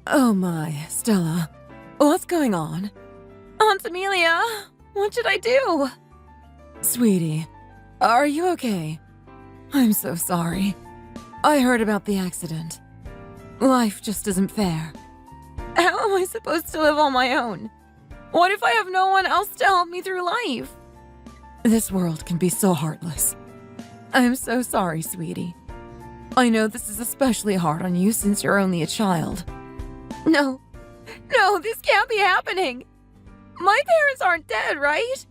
Oh my, Stella. What's going on? Aunt Amelia, what should I do? Sweetie, are you okay? I'm so sorry. I heard about the accident. Life just isn't fair. How am I supposed to live on my own? What if I have no one else to help me through life? This world can be so heartless. I'm so sorry, sweetie. I know this is especially hard on you since you're only a child. No, this can't be happening. My parents aren't dead, right?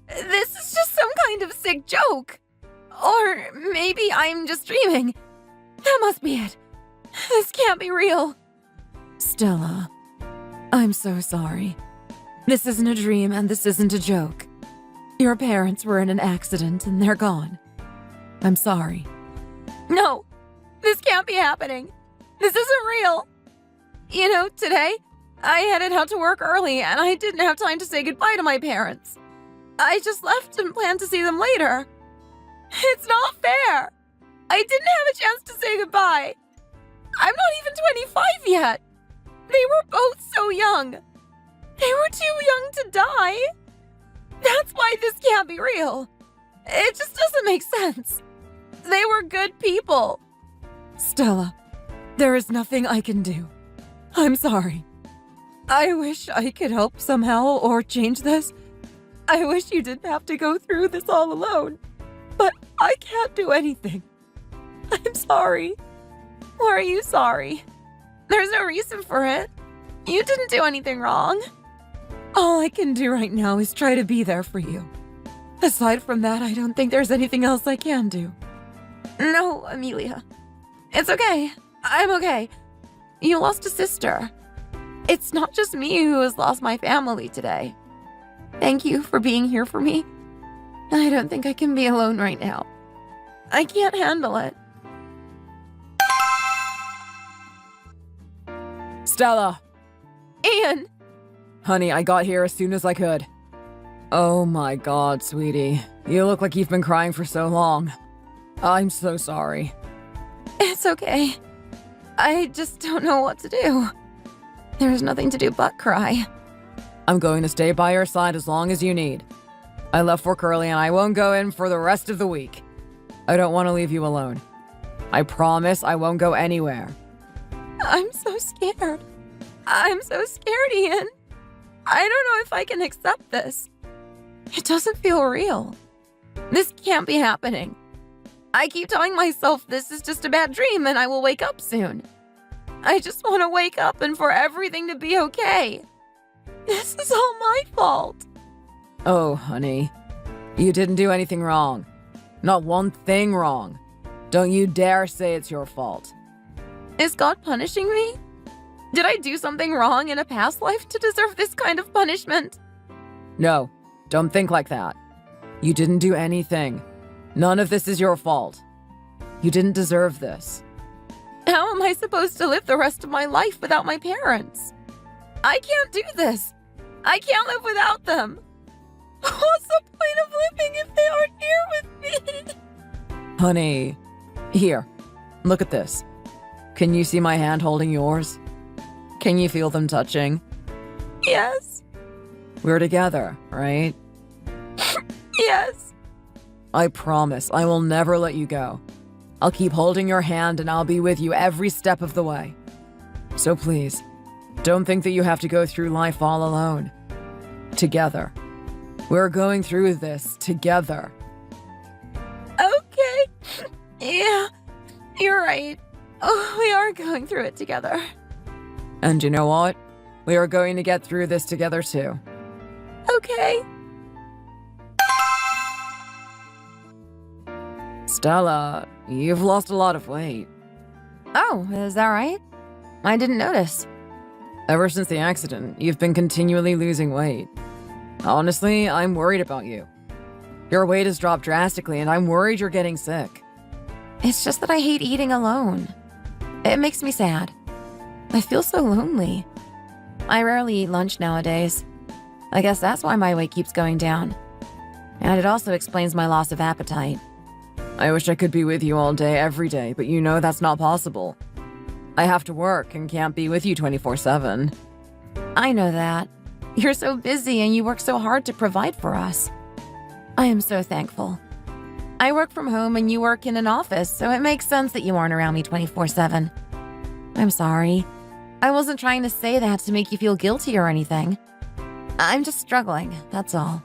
This is just some kind of sick joke. Or maybe I'm just dreaming. That must be it. This can't be real. Stella, I'm so sorry. This isn't a dream and this isn't a joke. Your parents were in an accident and they're gone. I'm sorry. No, this can't be happening. This isn't real. You know, today, I headed out to work early and I didn't have time to say goodbye to my parents. I just left and planned to see them later. It's not fair. I didn't have a chance to say goodbye. I'm not even 25 yet. They were both so young. They were too young to die. That's why this can't be real. It just doesn't make sense. They were good people. Stella, there is nothing I can do. I'm sorry. I wish I could help somehow or change this. I wish you didn't have to go through this all alone. But I can't do anything. I'm sorry. Why are you sorry? There's no reason for it. You didn't do anything wrong. All I can do right now is try to be there for you. Aside from that, I don't think there's anything else I can do. No, Amelia. It's okay. I'm okay. You lost a sister. It's not just me who has lost my family today. Thank you for being here for me. I don't think I can be alone right now. I can't handle it. Stella! Ian! Honey, I got here as soon as I could. Oh my god, sweetie. You look like you've been crying for so long. I'm so sorry. It's okay. I just don't know what to do. There's nothing to do but cry. I'm going to stay by your side as long as you need. I left work early and I won't go in for the rest of the week. I don't want to leave you alone. I promise I won't go anywhere. I'm so scared. I'm so scared, Ian. I don't know if I can accept this. It doesn't feel real. This can't be happening. I keep telling myself this is just a bad dream and I will wake up soon. I just want to wake up and for everything to be okay. This is all my fault. Oh, honey. You didn't do anything wrong. Not one thing wrong. Don't you dare say it's your fault. Is God punishing me? Did I do something wrong in a past life to deserve this kind of punishment? No, don't think like that. You didn't do anything. None of this is your fault. You didn't deserve this. How am I supposed to live the rest of my life without my parents? I can't do this. I can't live without them. What's the point of living if they aren't here with me? Honey, here, look at this. Can you see my hand holding yours? Can you feel them touching? Yes. We're together, right? Yes. I promise I will never let you go. I'll keep holding your hand and I'll be with you every step of the way. So please, don't think that you have to go through life all alone. Together. We're going through this together. Okay. Yeah, you're right. Oh, we are going through it together. And you know what? We are going to get through this together too. Okay. Stella, you've lost a lot of weight. Oh, is that right? I didn't notice. Ever since the accident, you've been continually losing weight. Honestly, I'm worried about you. Your weight has dropped drastically and I'm worried you're getting sick. It's just that I hate eating alone. It makes me sad. I feel so lonely. I rarely eat lunch nowadays. I guess that's why my weight keeps going down. And it also explains my loss of appetite. I wish I could be with you all day, every day, but you know that's not possible. I have to work and can't be with you 24/7. I know that. You're so busy and you work so hard to provide for us. I am so thankful. I work from home and you work in an office, so it makes sense that you aren't around me 24/7. I'm sorry. I wasn't trying to say that to make you feel guilty or anything. I'm just struggling, that's all.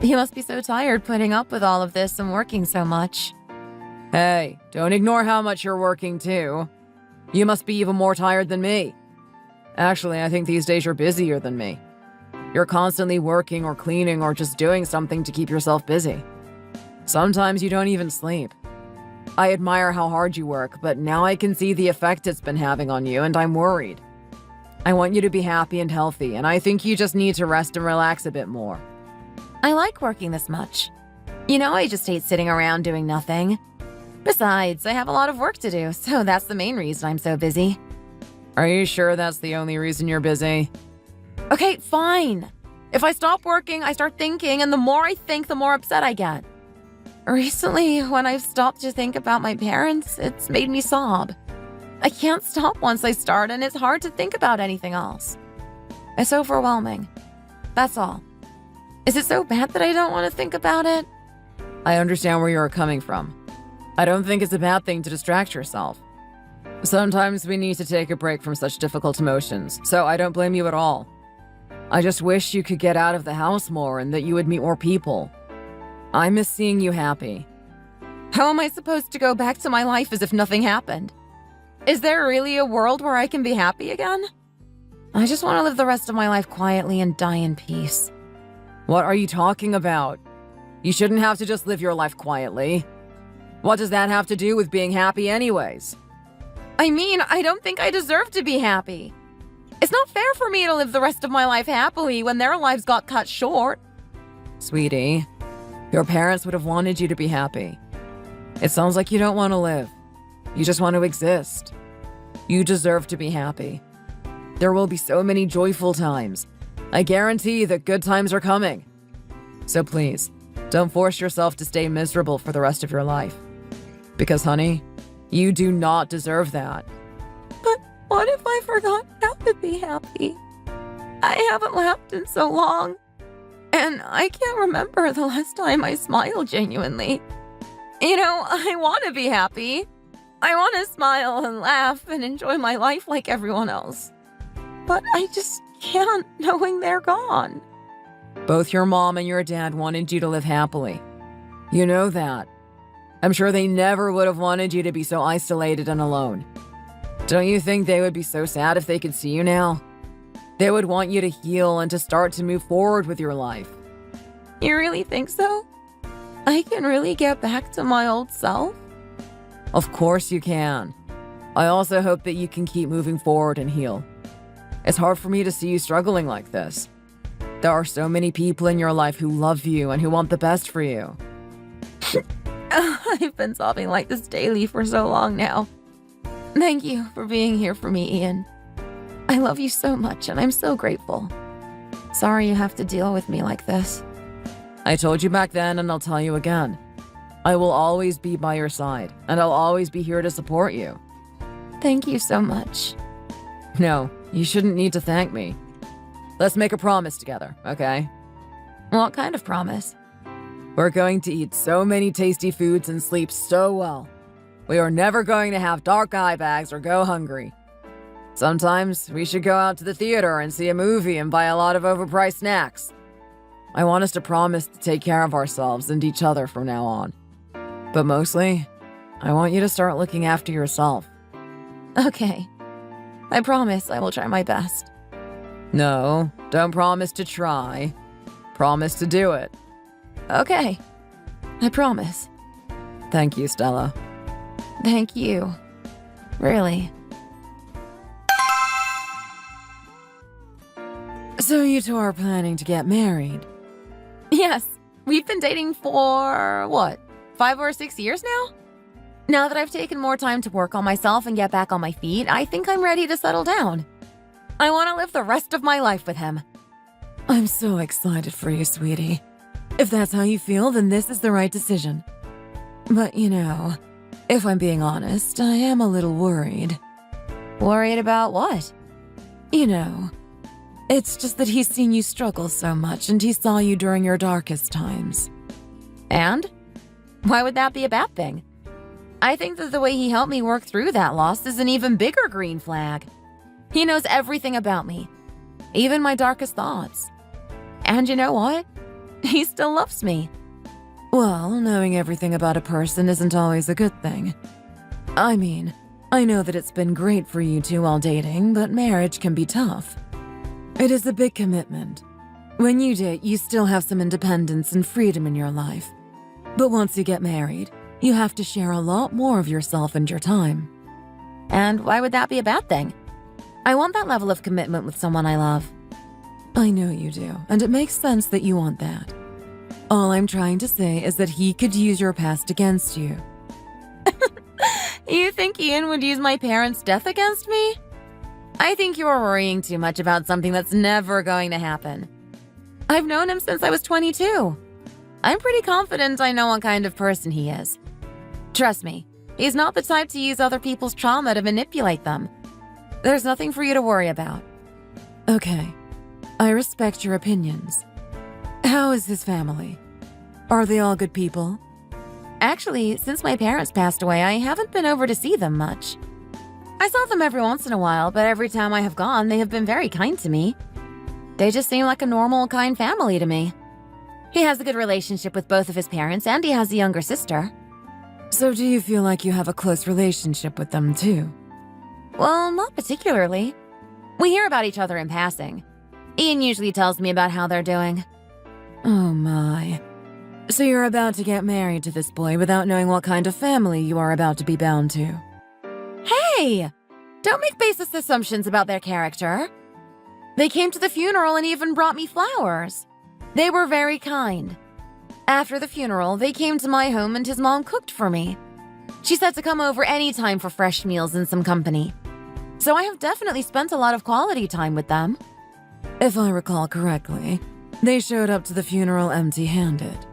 You must be so tired putting up with all of this and working so much. Hey, don't ignore how much you're working too. You must be even more tired than me. Actually, I think these days you're busier than me. You're constantly working or cleaning or just doing something to keep yourself busy. Sometimes you don't even sleep. I admire how hard you work, but now I can see the effect it's been having on you, and I'm worried. I want you to be happy and healthy, and I think you just need to rest and relax a bit more. I like working this much. You know, I just hate sitting around doing nothing. Besides, I have a lot of work to do, so that's the main reason I'm so busy. Are you sure that's the only reason you're busy? Okay, fine. If I stop working, I start thinking, and the more I think, the more upset I get. Recently, when I've stopped to think about my parents, it's made me sob. I can't stop once I start, and it's hard to think about anything else. It's overwhelming. That's all. Is it so bad that I don't want to think about it? I understand where you're coming from. I don't think it's a bad thing to distract yourself. Sometimes we need to take a break from such difficult emotions, so I don't blame you at all. I just wish you could get out of the house more and that you would meet more people. I miss seeing you happy. How am I supposed to go back to my life as if nothing happened? Is there really a world where I can be happy again? I just want to live the rest of my life quietly and die in peace. What are you talking about? You shouldn't have to just live your life quietly. What does that have to do with being happy anyways? I mean, I don't think I deserve to be happy. It's not fair for me to live the rest of my life happily when their lives got cut short. Sweetie, your parents would have wanted you to be happy. It sounds like you don't want to live. You just want to exist. You deserve to be happy. There will be so many joyful times. I guarantee that good times are coming. So please, don't force yourself to stay miserable for the rest of your life. Because, honey, you do not deserve that. But what if I forgot how to be happy? I haven't laughed in so long. And I can't remember the last time I smiled genuinely. You know, I want to be happy. I want to smile and laugh and enjoy my life like everyone else. But I just can't, knowing they're gone. Both your mom and your dad wanted you to live happily. You know that. I'm sure they never would have wanted you to be so isolated and alone. Don't you think they would be so sad if they could see you now? They would want you to heal and to start to move forward with your life. You really think so? I can really get back to my old self? Of course you can. I also hope that you can keep moving forward and heal. It's hard for me to see you struggling like this. There are so many people in your life who love you and who want the best for you. I've been sobbing like this daily for so long now. Thank you for being here for me, Ian. I love you so much and I'm so grateful. Sorry you have to deal with me like this. I told you back then and I'll tell you again. I will always be by your side and I'll always be here to support you. Thank you so much. No, you shouldn't need to thank me. Let's make a promise together, okay? What kind of promise? We're going to eat so many tasty foods and sleep so well. We are never going to have dark eye bags or go hungry. Sometimes we should go out to the theater and see a movie and buy a lot of overpriced snacks. I want us to promise to take care of ourselves and each other from now on. But mostly, I want you to start looking after yourself. Okay. I promise I will try my best. No, don't promise to try. Promise to do it. Okay. I promise. Thank you, Stella. Thank you. Really. So you two are planning to get married? Yes. We've been dating for, 5 or 6 years now? Now that I've taken more time to work on myself and get back on my feet, I think I'm ready to settle down. I want to live the rest of my life with him. I'm so excited for you, sweetie. If that's how you feel, then this is the right decision. But, if I'm being honest, I am a little worried. Worried about what? You know, it's just that he's seen you struggle so much and he saw you during your darkest times. And? Why would that be a bad thing? I think that the way he helped me work through that loss is an even bigger green flag. He knows everything about me, even my darkest thoughts. And you know what? He still loves me. Well, knowing everything about a person isn't always a good thing. I mean, I know that it's been great for you two while dating, but marriage can be tough. It is a big commitment. When you date, you still have some independence and freedom in your life. But once you get married, you have to share a lot more of yourself and your time. And why would that be a bad thing? I want that level of commitment with someone I love. I know you do, and it makes sense that you want that. All I'm trying to say is that he could use your past against you. You think Ian would use my parents' death against me? I think you're worrying too much about something that's never going to happen. I've known him since I was 22. I'm pretty confident I know what kind of person he is. Trust me, he's not the type to use other people's trauma to manipulate them. There's nothing for you to worry about. Okay, I respect your opinions. How is his family? Are they all good people? Actually, since my parents passed away, I haven't been over to see them much. I saw them every once in a while, but every time I have gone, they have been very kind to me. They just seem like a normal, kind family to me. He has a good relationship with both of his parents, and he has a younger sister. So do you feel like you have a close relationship with them too? Well, not particularly. We hear about each other in passing. Ian usually tells me about how they're doing. Oh my. So you're about to get married to this boy without knowing what kind of family you are about to be bound to. Hey! Don't make baseless assumptions about their character. They came to the funeral and even brought me flowers. They were very kind. After the funeral, they came to my home and his mom cooked for me. She said to come over anytime for fresh meals and some company. So I have definitely spent a lot of quality time with them. If I recall correctly, they showed up to the funeral empty-handed.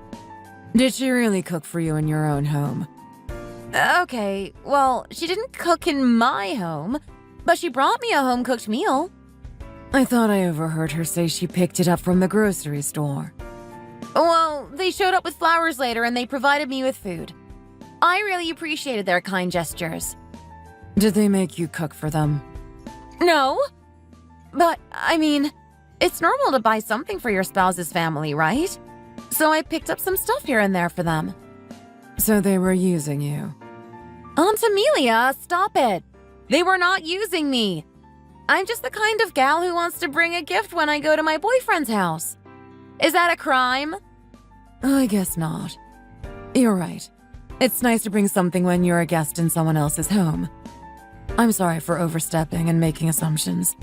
Did she really cook for you in your own home? Okay, well, she didn't cook in my home, but she brought me a home-cooked meal. I thought I overheard her say she picked it up from the grocery store. Well, they showed up with flowers later and they provided me with food. I really appreciated their kind gestures. Did they make you cook for them? No. But, I mean, it's normal to buy something for your spouse's family, right? So I picked up some stuff here and there for them. So they were using you. Aunt Amelia, stop it. They were not using me. I'm just the kind of gal who wants to bring a gift when I go to my boyfriend's house. Is that a crime? I guess not. You're right. It's nice to bring something when you're a guest in someone else's home. I'm sorry for overstepping and making assumptions.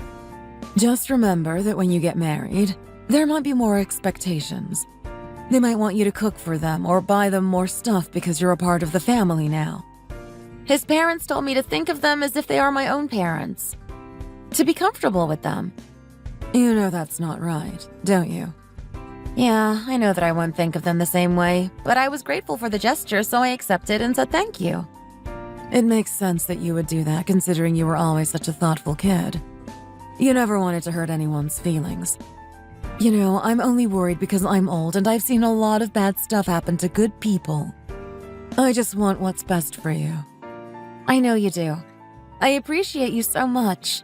Just remember that when you get married, there might be more expectations. They might want you to cook for them or buy them more stuff because you're a part of the family now. His parents told me to think of them as if they are my own parents. To be comfortable with them. You know that's not right, don't you? Yeah, I know that I won't think of them the same way, but I was grateful for the gesture, so I accepted and said thank you. It makes sense that you would do that, considering you were always such a thoughtful kid. You never wanted to hurt anyone's feelings. You know, I'm only worried because I'm old and I've seen a lot of bad stuff happen to good people. I just want what's best for you. I know you do. I appreciate you so much.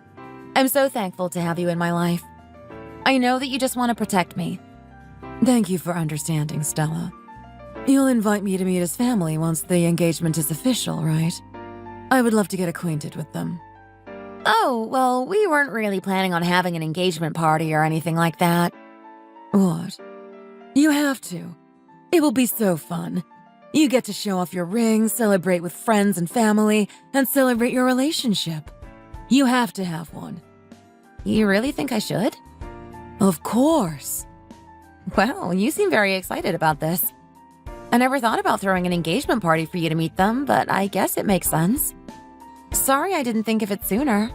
I'm so thankful to have you in my life. I know that you just want to protect me. Thank you for understanding, Stella. You'll invite me to meet his family once the engagement is official, right? I would love to get acquainted with them. Oh, well, we weren't really planning on having an engagement party or anything like that. What? You have to. It will be so fun. You get to show off your ring, celebrate with friends and family, and celebrate your relationship. You have to have one. You really think I should? Of course. Well, you seem very excited about this. I never thought about throwing an engagement party for you to meet them, but I guess it makes sense. Sorry I didn't think of it sooner.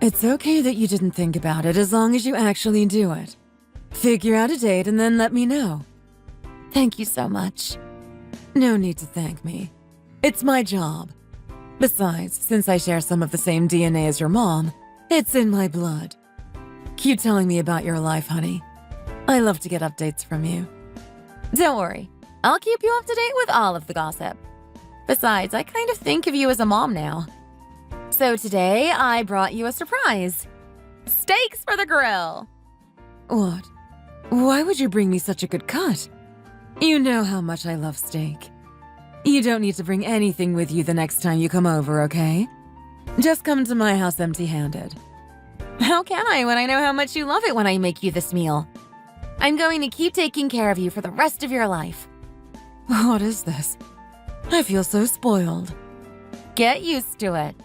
It's okay that you didn't think about it as long as you actually do it. Figure out a date and then let me know. Thank you so much. No need to thank me. It's my job. Besides, since I share some of the same DNA as your mom, it's in my blood. Keep telling me about your life, honey. I love to get updates from you. Don't worry. I'll keep you up to date with all of the gossip. Besides, I kind of think of you as a mom now. So today, I brought you a surprise. Steaks for the grill. What? Why would you bring me such a good cut? You know how much I love steak. You don't need to bring anything with you the next time you come over, okay? Just come to my house empty-handed. How can I when I know how much you love it when I make you this meal? I'm going to keep taking care of you for the rest of your life. What is this? I feel so spoiled. Get used to it.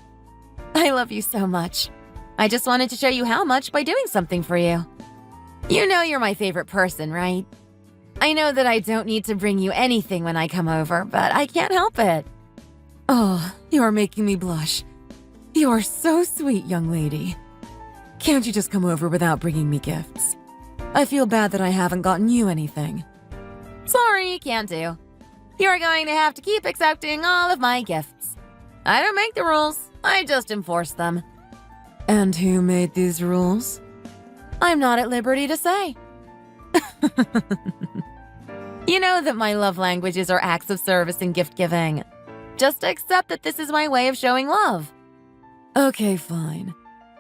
I love you so much. I just wanted to show you how much by doing something for you. You know you're my favorite person, right? I know that I don't need to bring you anything when I come over, but I can't help it. Oh, you are making me blush. You are so sweet, young lady. Can't you just come over without bringing me gifts? I feel bad that I haven't gotten you anything. Sorry, can't do. You're going to have to keep accepting all of my gifts. I don't make the rules, I just enforce them. And who made these rules? I'm not at liberty to say. You know that my love languages are acts of service and gift giving. Just accept that this is my way of showing love. Okay, fine.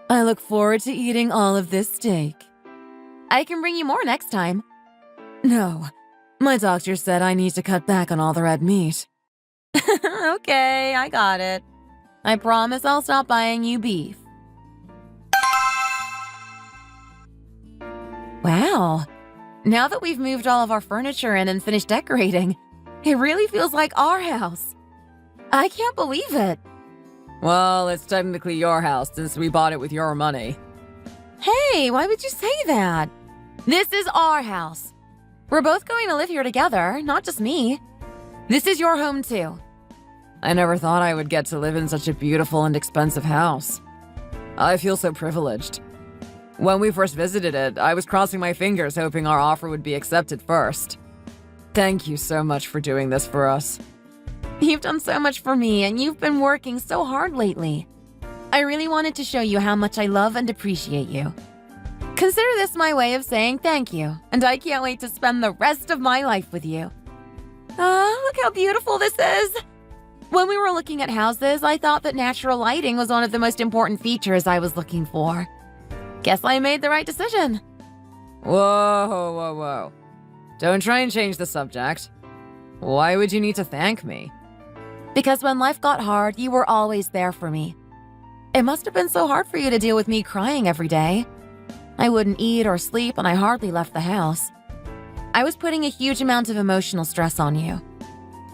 I look forward to eating all of this steak. I can bring you more next time. No, my doctor said I need to cut back on all the red meat. Okay, I got it. I promise I'll stop buying you beef. Wow. Now that we've moved all of our furniture in and finished decorating, it really feels like our house. I can't believe it. Well, it's technically your house since we bought it with your money. Hey, why would you say that? This is our house. We're both going to live here together, not just me. This is your home too. I never thought I would get to live in such a beautiful and expensive house. I feel so privileged. When we first visited it, I was crossing my fingers hoping our offer would be accepted first. Thank you so much for doing this for us. You've done so much for me, and you've been working so hard lately. I really wanted to show you how much I love and appreciate you. Consider this my way of saying thank you, and I can't wait to spend the rest of my life with you. Look how beautiful this is! When we were looking at houses, I thought that natural lighting was one of the most important features I was looking for. Guess I made the right decision. Whoa. Don't try and change the subject. Why would you need to thank me? Because when life got hard, you were always there for me. It must have been so hard for you to deal with me crying every day. I wouldn't eat or sleep, and I hardly left the house. I was putting a huge amount of emotional stress on you.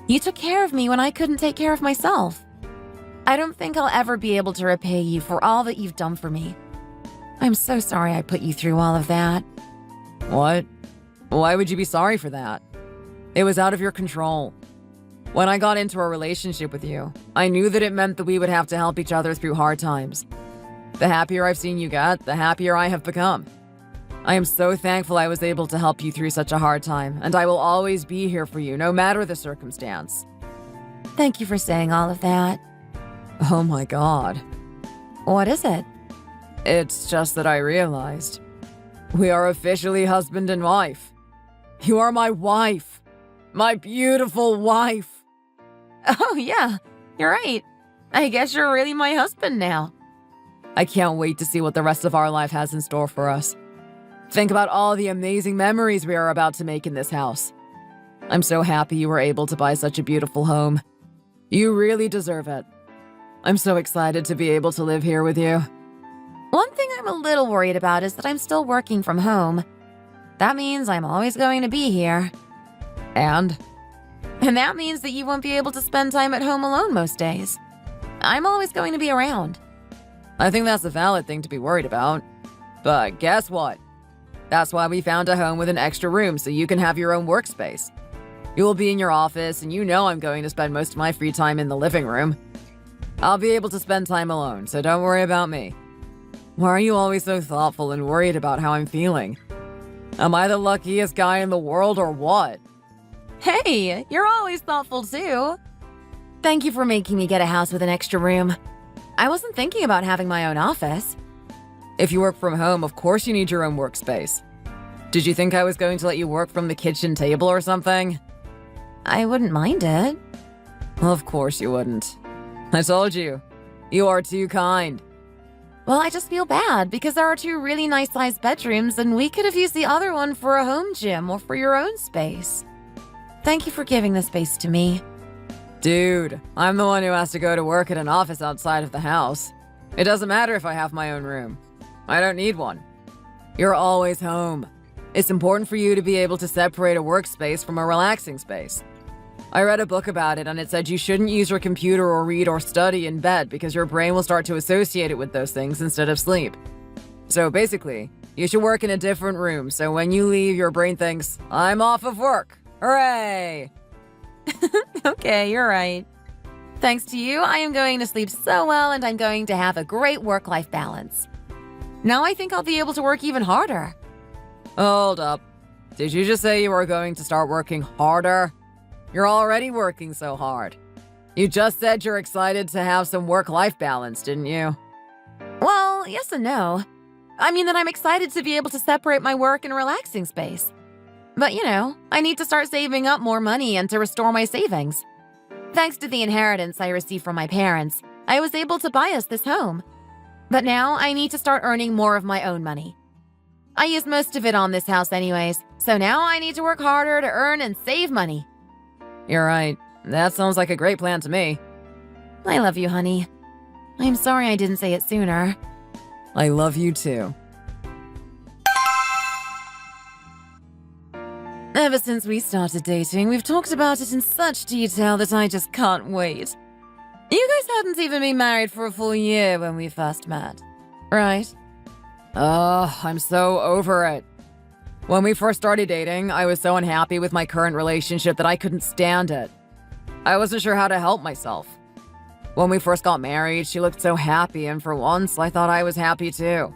You took care of me when I couldn't take care of myself. I don't think I'll ever be able to repay you for all that you've done for me. I'm so sorry I put you through all of that. What? Why would you be sorry for that? It was out of your control. When I got into a relationship with you, I knew that it meant that we would have to help each other through hard times. The happier I've seen you get, the happier I have become. I am so thankful I was able to help you through such a hard time, and I will always be here for you, no matter the circumstance. Thank you for saying all of that. Oh my God. What is it? It's just that I realized. We are officially husband and wife. You are my wife. My beautiful wife. Oh yeah, you're right. I guess you're really my husband now. I can't wait to see what the rest of our life has in store for us. Think about all the amazing memories we are about to make in this house. I'm so happy you were able to buy such a beautiful home. You really deserve it. I'm so excited to be able to live here with you. One thing I'm a little worried about is that I'm still working from home. That means I'm always going to be here. And that means that you won't be able to spend time at home alone most days. I'm always going to be around. I think that's a valid thing to be worried about. But guess what? That's why we found a home with an extra room so you can have your own workspace. You will be in your office, and you know I'm going to spend most of my free time in the living room. I'll be able to spend time alone, so don't worry about me. Why are you always so thoughtful and worried about how I'm feeling? Am I the luckiest guy in the world or what? Hey, you're always thoughtful too. Thank you for making me get a house with an extra room. I wasn't thinking about having my own office. If you work from home, of course you need your own workspace. Did you think I was going to let you work from the kitchen table or something? I wouldn't mind it. Of course you wouldn't. I told you. You are too kind. Well, I just feel bad because there are 2 really nice-sized bedrooms and we could have used the other one for a home gym or for your own space. Thank you for giving the space to me. Dude, I'm the one who has to go to work at an office outside of the house. It doesn't matter if I have my own room. I don't need one. You're always home. It's important for you to be able to separate a workspace from a relaxing space. I read a book about it and it said you shouldn't use your computer or read or study in bed because your brain will start to associate it with those things instead of sleep. So basically, you should work in a different room so when you leave, your brain thinks, I'm off of work. Hooray! Okay, you're right. Thanks to you, I am going to sleep so well and I'm going to have a great work-life balance. Now I think I'll be able to work even harder. Hold up. Did you just say you were going to start working harder? You're already working so hard. You just said you're excited to have some work-life balance, didn't you? Well, yes and no. I mean that I'm excited to be able to separate my work and relaxing space. But I need to start saving up more money and to restore my savings. Thanks to the inheritance I received from my parents, I was able to buy us this home. But now I need to start earning more of my own money. I used most of it on this house anyways, so now I need to work harder to earn and save money. You're right. That sounds like a great plan to me. I love you, honey. I'm sorry I didn't say it sooner. I love you too. Ever since we started dating, we've talked about it in such detail that I just can't wait. You guys hadn't even been married for a full year when we first met, right? Oh, I'm so over it. When we first started dating, I was so unhappy with my current relationship that I couldn't stand it. I wasn't sure how to help myself. When we first got married, she looked so happy, and for once, I thought I was happy too.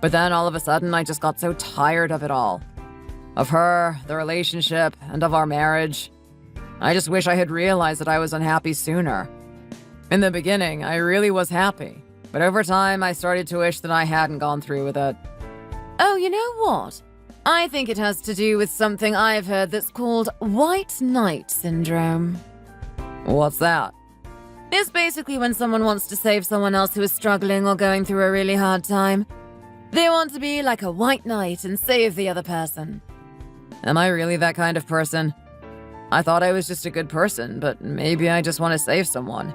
But then all of a sudden, I just got so tired of it all. Of her, the relationship, and of our marriage. I just wish I had realized that I was unhappy sooner. In the beginning, I really was happy. But over time, I started to wish that I hadn't gone through with it. Oh, you know what? I think it has to do with something I've heard that's called white knight syndrome. What's that? It's basically when someone wants to save someone else who is struggling or going through a really hard time. They want to be like a white knight and save the other person. Am I really that kind of person? I thought I was just a good person, but maybe I just want to save someone.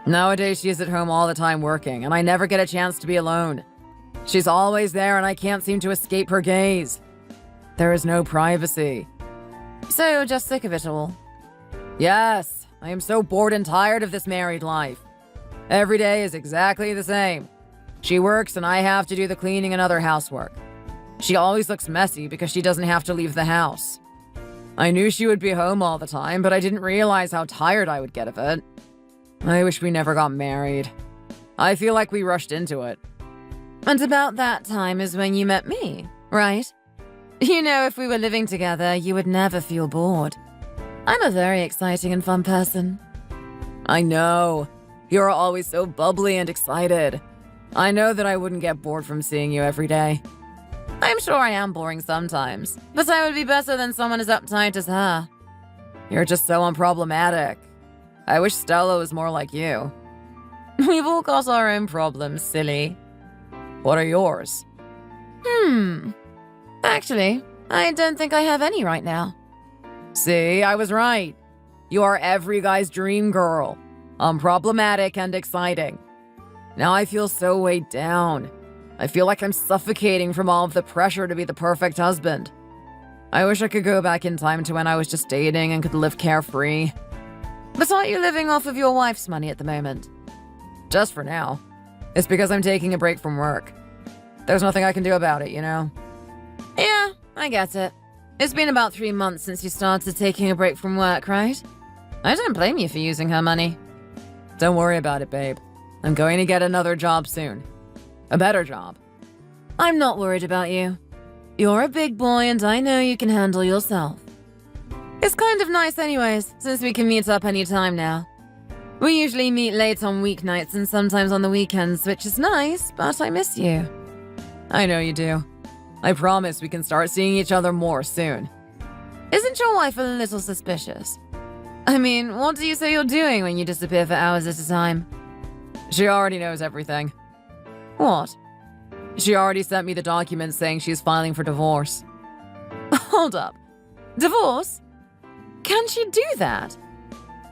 Nowadays, she is at home all the time working, and I never get a chance to be alone. She's always there, and I can't seem to escape her gaze. There is no privacy. So you're just sick of it all? Yes, I am so bored and tired of this married life. Every day is exactly the same. She works, and I have to do the cleaning and other housework. She always looks messy because she doesn't have to leave the house. I knew she would be home all the time, but I didn't realize how tired I would get of it. I wish we never got married. I feel like we rushed into it. And about that time is when you met me, right? If we were living together, you would never feel bored. I'm a very exciting and fun person. I know. You're always so bubbly and excited. I know that I wouldn't get bored from seeing you every day. I'm sure I am boring sometimes, but I would be better than someone as uptight as her. You're just so unproblematic. I wish Stella was more like you. We've all got our own problems, silly. What are yours? Actually, I don't think I have any right now. See, I was right. You are every guy's dream girl. Unproblematic and exciting. Now I feel so weighed down. I feel like I'm suffocating from all of the pressure to be the perfect husband. I wish I could go back in time to when I was just dating and could live carefree. But aren't you living off of your wife's money at the moment? Just for now. It's because I'm taking a break from work. There's nothing I can do about it, Yeah, I get it. It's been about 3 months since you started taking a break from work, right? I don't blame you for using her money. Don't worry about it, babe. I'm going to get another job soon. A better job. I'm not worried about you. You're a big boy and I know you can handle yourself. It's kind of nice anyways, since we can meet up anytime now. We usually meet late on weeknights and sometimes on the weekends, which is nice, but I miss you. I know you do. I promise we can start seeing each other more soon. Isn't your wife a little suspicious? I mean, what do you say you're doing when you disappear for hours at a time? She already knows everything. What? She already sent me the documents saying she's filing for divorce. Hold up. Divorce? Can she do that?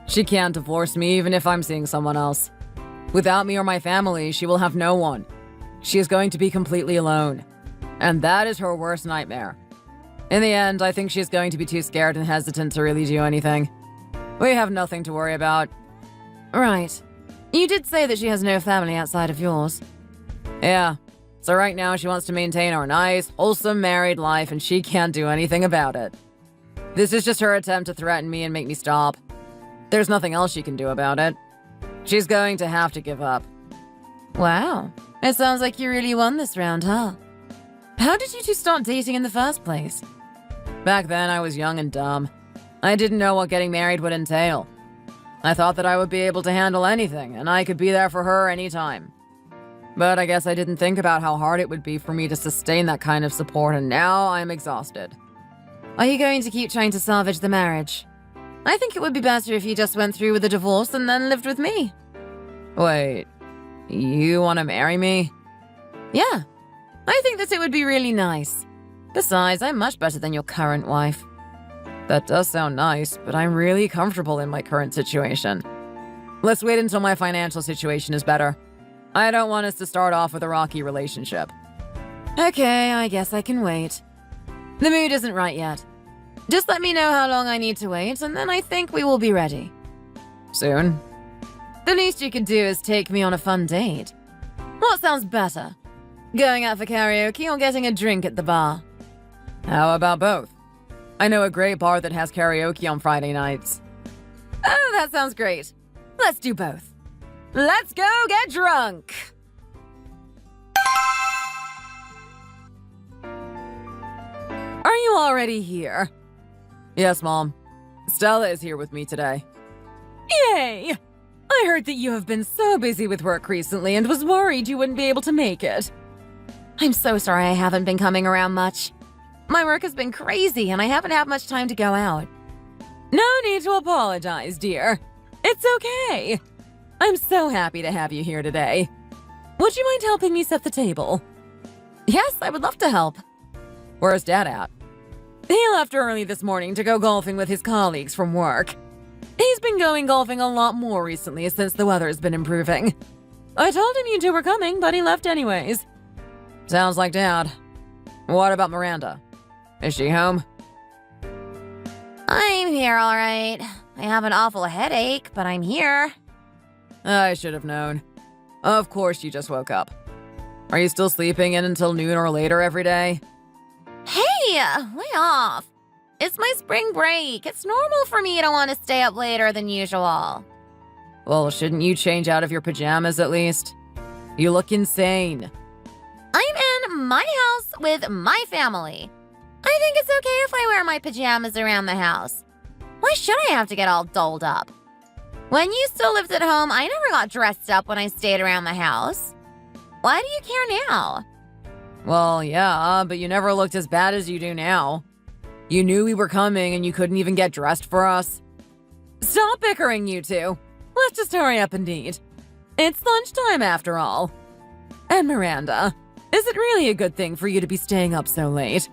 She can't divorce me even if I'm seeing someone else. Without me or my family, she will have no one. She is going to be completely alone. And that is her worst nightmare. In the end, I think she's going to be too scared and hesitant to really do anything. We have nothing to worry about. Right. You did say that she has no family outside of yours. Yeah. So right now she wants to maintain our nice, wholesome married life and she can't do anything about it. This is just her attempt to threaten me and make me stop. There's nothing else she can do about it. She's going to have to give up. Wow. It sounds like you really won this round, huh? How did you two start dating in the first place? Back then, I was young and dumb. I didn't know what getting married would entail. I thought that I would be able to handle anything, and I could be there for her anytime. But I guess I didn't think about how hard it would be for me to sustain that kind of support, and now I'm exhausted. Are you going to keep trying to salvage the marriage? I think it would be better if you just went through with a divorce and then lived with me. Wait, you want to marry me? Yeah, I think that it would be really nice. Besides, I'm much better than your current wife. That does sound nice, but I'm really comfortable in my current situation. Let's wait until my financial situation is better. I don't want us to start off with a rocky relationship. Okay, I guess I can wait. The mood isn't right yet. Just let me know how long I need to wait, and then I think we will be ready. Soon? The least you could do is take me on a fun date. What sounds better? Going out for karaoke or getting a drink at the bar? How about both? I know a great bar that has karaoke on Friday nights. Oh, that sounds great. Let's do both. Let's go get drunk! Are you already here? Yes, Mom. Stella is here with me today. Yay! I heard that you have been so busy with work recently and was worried you wouldn't be able to make it. I'm so sorry I haven't been coming around much. My work has been crazy and I haven't had much time to go out. No need to apologize, dear. It's okay. I'm so happy to have you here today. Would you mind helping me set the table? Yes, I would love to help. Where's Dad at? He left early this morning to go golfing with his colleagues from work. He's been going golfing a lot more recently since the weather has been improving. I told him you two were coming, but he left anyways. Sounds like Dad. What about Miranda? Is she home? I'm here, all right. I have an awful headache, but I'm here. I should have known. Of course you just woke up. Are you still sleeping in until noon or later every day? Hey, lay off. It's my spring break. It's normal for me to want to stay up later than usual. Well, shouldn't you change out of your pajamas at least? You look insane. I'm in my house with my family. I think it's okay if I wear my pajamas around the house. Why should I have to get all dolled up? When you still lived at home, I never got dressed up when I stayed around the house. Why do you care now? Well, yeah, but you never looked as bad as you do now. You knew we were coming and you couldn't even get dressed for us. Stop bickering, you two. Let's just hurry up and eat. It's lunchtime after all. And Miranda, is it really a good thing for you to be staying up so late?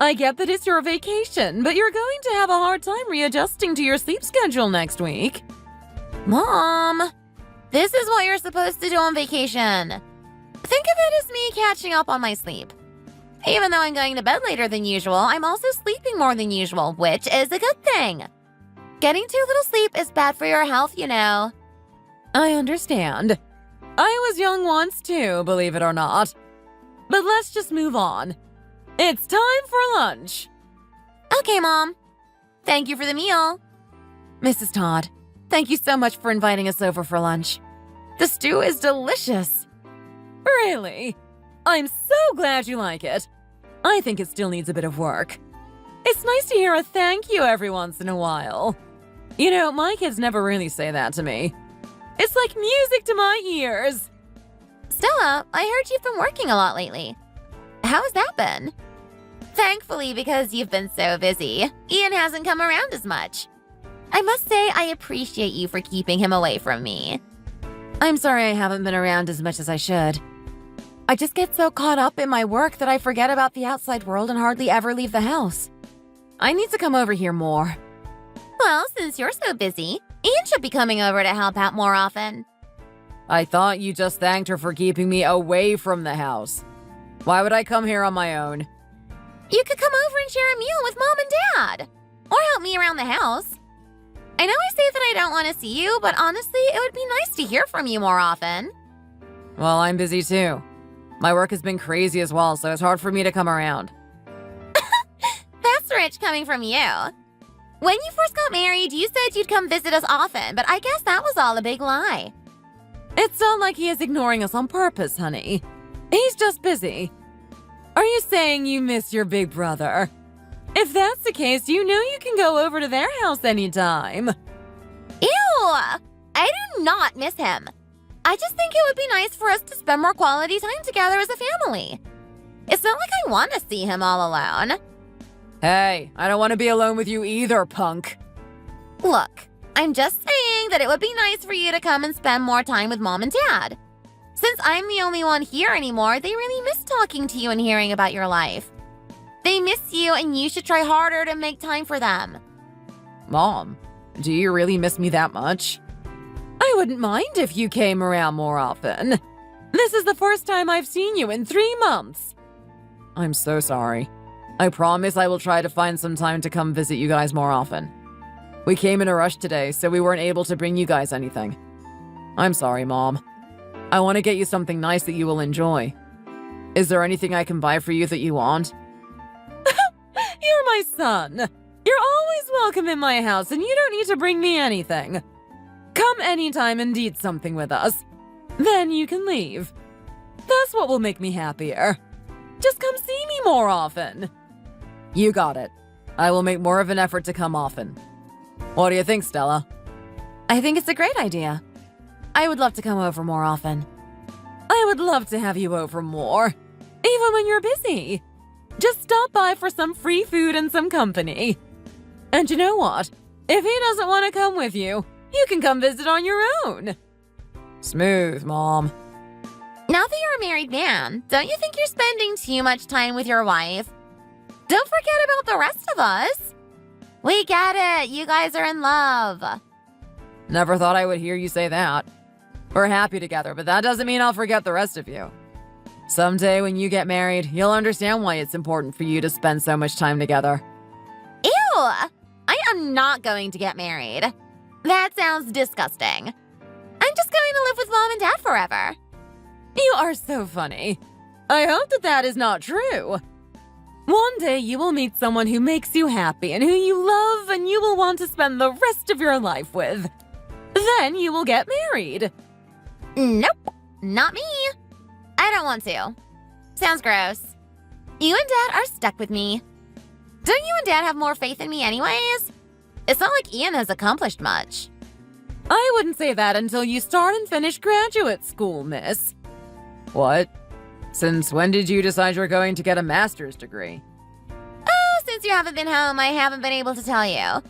I get that it's your vacation, but you're going to have a hard time readjusting to your sleep schedule next week. Mom, this is what you're supposed to do on vacation. Think of it as me catching up on my sleep. Even though I'm going to bed later than usual, I'm also sleeping more than usual, which is a good thing. Getting too little sleep is bad for your health, you know. I understand. I was young once too, believe it or not. But let's just move on. It's time for lunch. Okay, Mom. Thank you for the meal. Mrs. Todd, thank you so much for inviting us over for lunch. The stew is delicious. Really? I'm so glad you like it. I think it still needs a bit of work. It's nice to hear a thank you every once in a while. You know, my kids never really say that to me. It's like music to my ears. Stella, I heard you've been working a lot lately. How has that been? Thankfully, because you've been so busy, Ian hasn't come around as much. I must say I appreciate you for keeping him away from me. I'm sorry I haven't been around as much as I should. I just get so caught up in my work that I forget about the outside world and hardly ever leave the house. I need to come over here more. Well, since you're so busy, Ian should be coming over to help out more often. I thought you just thanked her for keeping me away from the house. Why would I come here on my own? You could come over and share a meal with Mom and Dad. Or help me around the house. I know I say that I don't want to see you, but honestly, it would be nice to hear from you more often. Well, I'm busy too. My work has been crazy as well, so it's hard for me to come around. That's rich coming from you. When you first got married, you said you'd come visit us often, but I guess that was all a big lie. It's not like he is ignoring us on purpose, honey. He's just busy. Are you saying you miss your big brother? If that's the case, you know you can go over to their house anytime. Ew! I do not miss him. I just think it would be nice for us to spend more quality time together as a family. It's not like I want to see him all alone. Hey, I don't want to be alone with you either, punk. Look, I'm just saying that it would be nice for you to come and spend more time with Mom and Dad. Since I'm the only one here anymore, they really miss talking to you and hearing about your life. They miss you, and you should try harder to make time for them. Mom, do you really miss me that much? I wouldn't mind if you came around more often. This is the first time I've seen you in 3 months. I'm so sorry. I promise I will try to find some time to come visit you guys more often. We came in a rush today, so we weren't able to bring you guys anything. I'm sorry, Mom. I want to get you something nice that you will enjoy. Is there anything I can buy for you that you want? You're my son. You're always welcome in my house, and you don't need to bring me anything. Come anytime and eat something with us. Then you can leave. That's what will make me happier. Just come see me more often. You got it. I will make more of an effort to come often. What do you think, Stella? I think it's a great idea. I would love to come over more often. I would love to have you over more, even when you're busy. Just stop by for some free food and some company. And you know what? If he doesn't want to come with you, you can come visit on your own. Smooth, Mom. Now that you're a married man, don't you think you're spending too much time with your wife? Don't forget about the rest of us. We get it. You guys are in love. Never thought I would hear you say that. We're happy together, but that doesn't mean I'll forget the rest of you. Someday when you get married, you'll understand why it's important for you to spend so much time together. Ew! I am not going to get married. That sounds disgusting. I'm just going to live with Mom and Dad forever. You are so funny. I hope that that is not true. One day you will meet someone who makes you happy and who you love and you will want to spend the rest of your life with. Then you will get married. Nope, not me. I don't want to. Sounds gross. You and Dad are stuck with me. Don't you and Dad have more faith in me anyways? It's not like Ian has accomplished much. I wouldn't say that until you start and finish graduate school, miss. What? Since when did you decide you're going to get a master's degree? Oh, since you haven't been home, I haven't been able to tell you.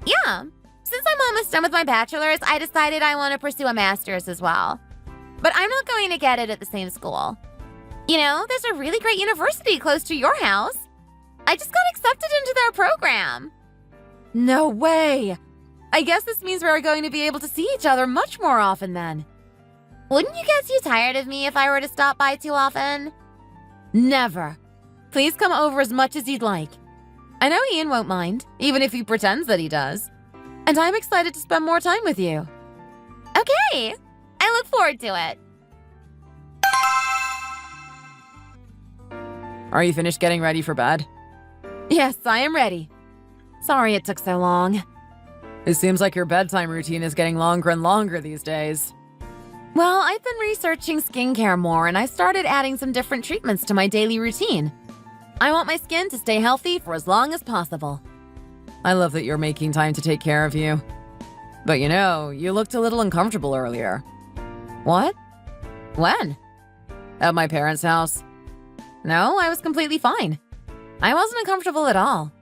Yeah, since I'm almost done with my bachelor's, I decided I want to pursue a master's as well. But I'm not going to get it at the same school. You know, there's a really great university close to your house. I just got accepted into their program. No way! I guess this means we're going to be able to see each other much more often then. Wouldn't you get too tired of me if I were to stop by too often? Never. Please come over as much as you'd like. I know Ian won't mind, even if he pretends that he does. And I'm excited to spend more time with you. Okay, I look forward to it. Are you finished getting ready for bed? Yes, I am ready. Sorry it took so long. It seems like your bedtime routine is getting longer and longer these days. Well, I've been researching skincare more and I started adding some different treatments to my daily routine. I want my skin to stay healthy for as long as possible. I love that you're making time to take care of you. But you looked a little uncomfortable earlier. What? When? At my parents' house. No, I was completely fine. I wasn't uncomfortable at all.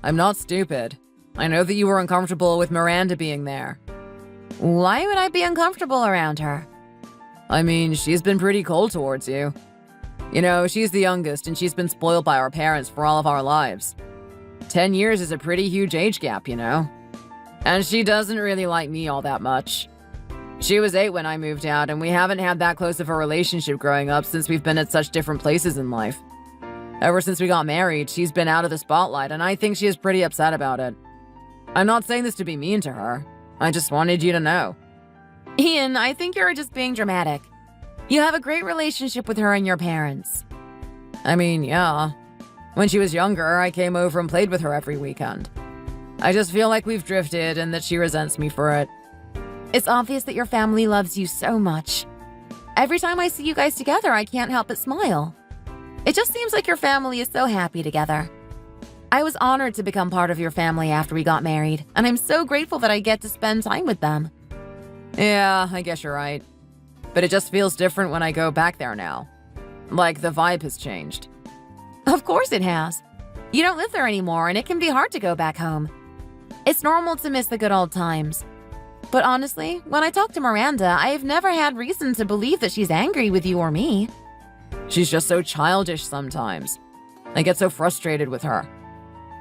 I'm not stupid. I know that you were uncomfortable with Miranda being there. Why would I be uncomfortable around her? I mean, she's been pretty cold towards you. She's the youngest and she's been spoiled by our parents for all of our lives. 10 years is a pretty huge age gap, And she doesn't really like me all that much. She was 8 when I moved out, and we haven't had that close of a relationship growing up since we've been at such different places in life. Ever since we got married, she's been out of the spotlight, and I think she is pretty upset about it. I'm not saying this to be mean to her. I just wanted you to know. Ian, I think you're just being dramatic. You have a great relationship with her and your parents. I mean, yeah. When she was younger, I came over and played with her every weekend. I just feel like we've drifted and that she resents me for it. It's obvious that your family loves you so much. Every time I see you guys together, I can't help but smile. It just seems like your family is so happy together. I was honored to become part of your family after we got married, and I'm so grateful that I get to spend time with them. Yeah, I guess you're right. But it just feels different when I go back there now. Like the vibe has changed. Of course it has. You don't live there anymore, and it can be hard to go back home. It's normal to miss the good old times. But honestly, when I talk to Miranda, I've never had reason to believe that she's angry with you or me. She's just so childish sometimes. I get so frustrated with her.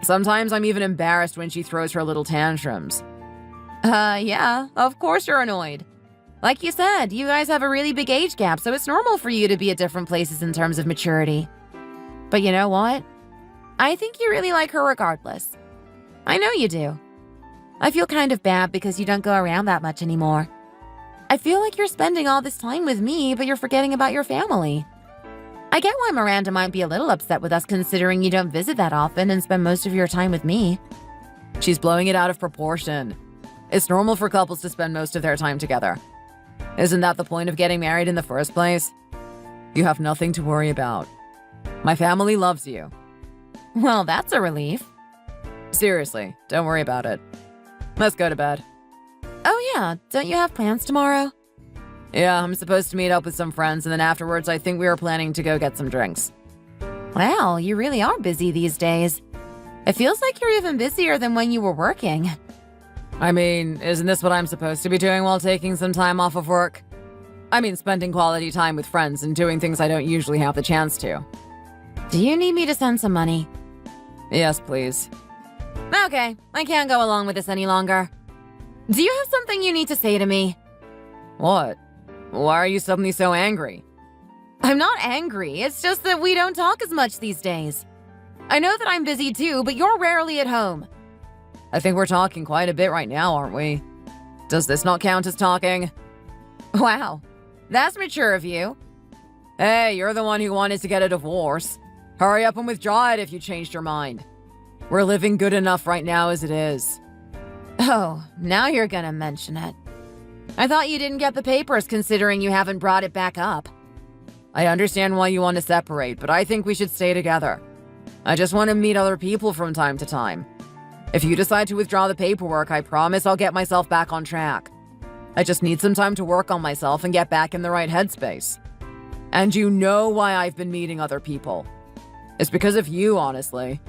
Sometimes I'm even embarrassed when she throws her little tantrums. Yeah, of course you're annoyed. Like you said, you guys have a really big age gap, so it's normal for you to be at different places in terms of maturity. But you know what? I think you really like her regardless. I know you do. I feel kind of bad because you don't go around that much anymore. I feel like you're spending all this time with me, but you're forgetting about your family. I get why Miranda might be a little upset with us considering you don't visit that often and spend most of your time with me. She's blowing it out of proportion. It's normal for couples to spend most of their time together. Isn't that the point of getting married in the first place? You have nothing to worry about. My family loves you. Well, that's a relief. Seriously, don't worry about it. Let's go to bed. Oh yeah, don't you have plans tomorrow? Yeah, I'm supposed to meet up with some friends, and then afterwards I think we are planning to go get some drinks. Wow, you really are busy these days. It feels like you're even busier than when you were working. I mean, isn't this what I'm supposed to be doing while taking some time off of work? I mean, spending quality time with friends and doing things I don't usually have the chance to. Do you need me to send some money? Yes, please. Okay, I can't go along with this any longer. Do you have something you need to say to me? What? Why are you suddenly so angry? I'm not angry, it's just that we don't talk as much these days. I know that I'm busy too, but you're rarely at home. I think we're talking quite a bit right now, aren't we? Does this not count as talking? Wow, that's mature of you. Hey, you're the one who wanted to get a divorce. Hurry up and withdraw it if you changed your mind. We're living good enough right now as it is. Oh, now you're gonna mention it. I thought you didn't get the papers considering you haven't brought it back up. I understand why you want to separate, but I think we should stay together. I just want to meet other people from time to time. If you decide to withdraw the paperwork, I promise I'll get myself back on track. I just need some time to work on myself and get back in the right headspace. And you know why I've been meeting other people. It's because of you, honestly.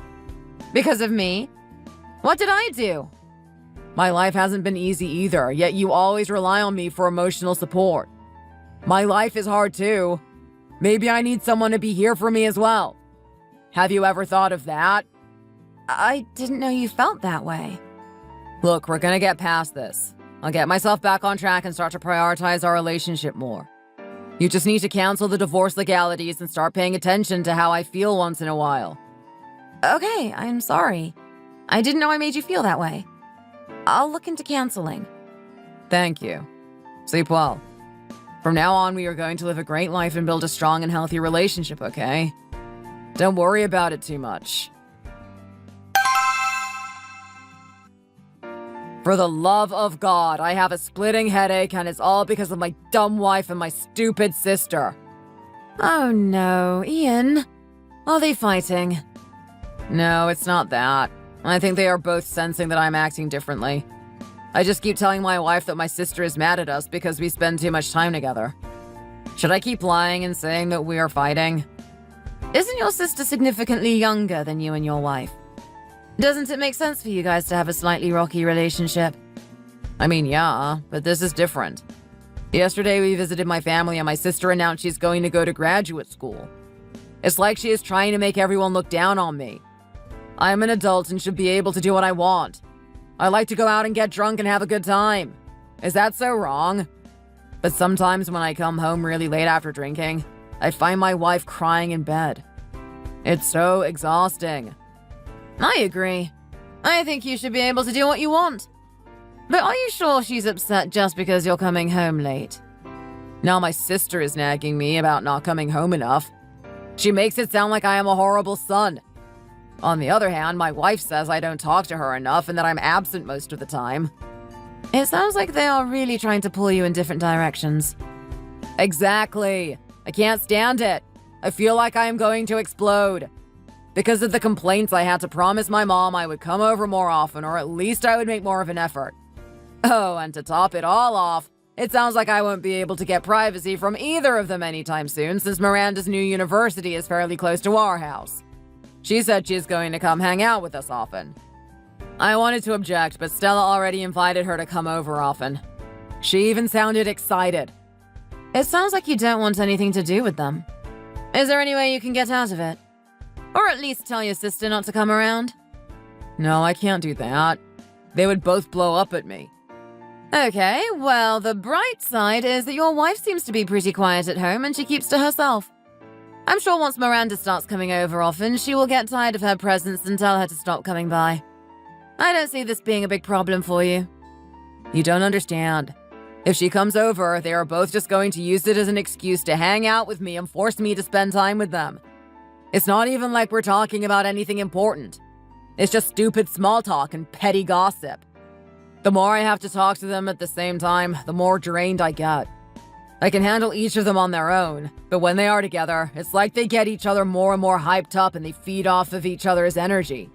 Because of me? What did I do? My life hasn't been easy either, yet you always rely on me for emotional support. My life is hard too. Maybe I need someone to be here for me as well. Have you ever thought of that? I didn't know you felt that way. Look, we're gonna get past this. I'll get myself back on track and start to prioritize our relationship more. You just need to cancel the divorce legalities and start paying attention to how I feel once in a while. Okay, I'm sorry. I didn't know I made you feel that way. I'll look into canceling. Thank you. Sleep well. From now on, we are going to live a great life and build a strong and healthy relationship, okay? Don't worry about it too much. For the love of God, I have a splitting headache and it's all because of my dumb wife and my stupid sister. Oh no, Ian. Are they fighting? No, it's not that. I think they are both sensing that I'm acting differently. I just keep telling my wife that my sister is mad at us because we spend too much time together. Should I keep lying and saying that we are fighting? Isn't your sister significantly younger than you and your wife? Doesn't it make sense for you guys to have a slightly rocky relationship? I mean, yeah, but this is different. Yesterday we visited my family and my sister announced she's going to go to graduate school. It's like she is trying to make everyone look down on me. I'm an adult and should be able to do what I want. I like to go out and get drunk and have a good time. Is that so wrong? But sometimes when I come home really late after drinking, I find my wife crying in bed. It's so exhausting. I agree. I think you should be able to do what you want. But are you sure she's upset just because you're coming home late? Now my sister is nagging me about not coming home enough. She makes it sound like I am a horrible son. On the other hand, my wife says I don't talk to her enough and that I'm absent most of the time. It sounds like they are really trying to pull you in different directions. Exactly. I can't stand it. I feel like I am going to explode. Because of the complaints, I had to promise my mom I would come over more often, or at least I would make more of an effort. Oh, and to top it all off, it sounds like I won't be able to get privacy from either of them anytime soon, since Miranda's new university is fairly close to our house. She said she's going to come hang out with us often. I wanted to object, but Stella already invited her to come over often. She even sounded excited. It sounds like you don't want anything to do with them. Is there any way you can get out of it? Or at least tell your sister not to come around? No, I can't do that. They would both blow up at me. Okay, well, the bright side is that your wife seems to be pretty quiet at home and she keeps to herself. I'm sure once Miranda starts coming over often, she will get tired of her presence and tell her to stop coming by. I don't see this being a big problem for you. You don't understand. If she comes over, they are both just going to use it as an excuse to hang out with me and force me to spend time with them. It's not even like we're talking about anything important. It's just stupid small talk and petty gossip. The more I have to talk to them at the same time, the more drained I get. I can handle each of them on their own, but when they are together, it's like they get each other more and more hyped up and they feed off of each other's energy.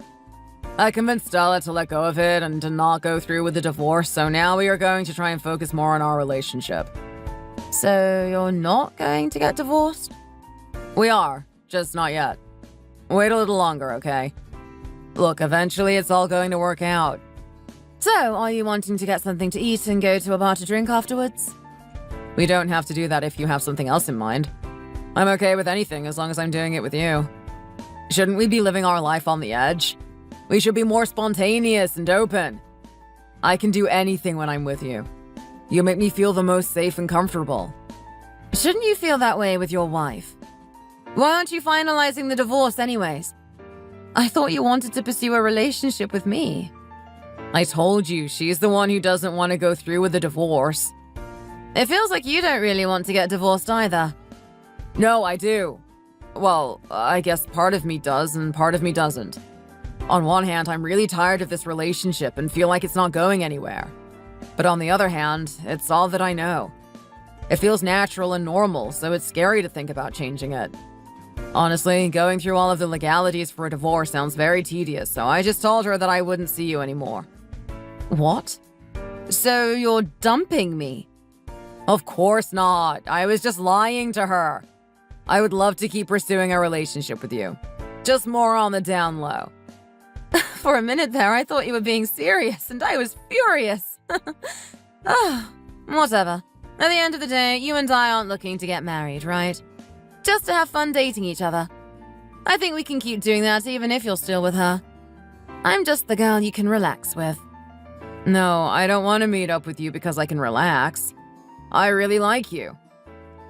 I convinced Stella to let go of it and to not go through with the divorce, so now we are going to try and focus more on our relationship. So you're not going to get divorced? We are, just not yet. Wait a little longer, okay? Look, eventually it's all going to work out. So, are you wanting to get something to eat and go to a bar to drink afterwards? We don't have to do that if you have something else in mind. I'm okay with anything as long as I'm doing it with you. Shouldn't we be living our life on the edge? We should be more spontaneous and open. I can do anything when I'm with you. You make me feel the most safe and comfortable. Shouldn't you feel that way with your wife? Why aren't you finalizing the divorce anyways? I thought you wanted to pursue a relationship with me. I told you, she's the one who doesn't want to go through with the divorce. It feels like you don't really want to get divorced either. No, I do. Well, I guess part of me does and part of me doesn't. On one hand, I'm really tired of this relationship and feel like it's not going anywhere. But on the other hand, it's all that I know. It feels natural and normal, so it's scary to think about changing it. Honestly, going through all of the legalities for a divorce sounds very tedious, so I just told her that I wouldn't see you anymore. What? So you're dumping me? Of course not. I was just lying to her. I would love to keep pursuing a relationship with you. Just more on the down low. For a minute there, I thought you were being serious, and I was furious. Whatever. At the end of the day, you and I aren't looking to get married, right? Just to have fun dating each other. I think we can keep doing that even if you're still with her. I'm just the girl you can relax with. No, I don't want to meet up with you because I can relax. I really like you.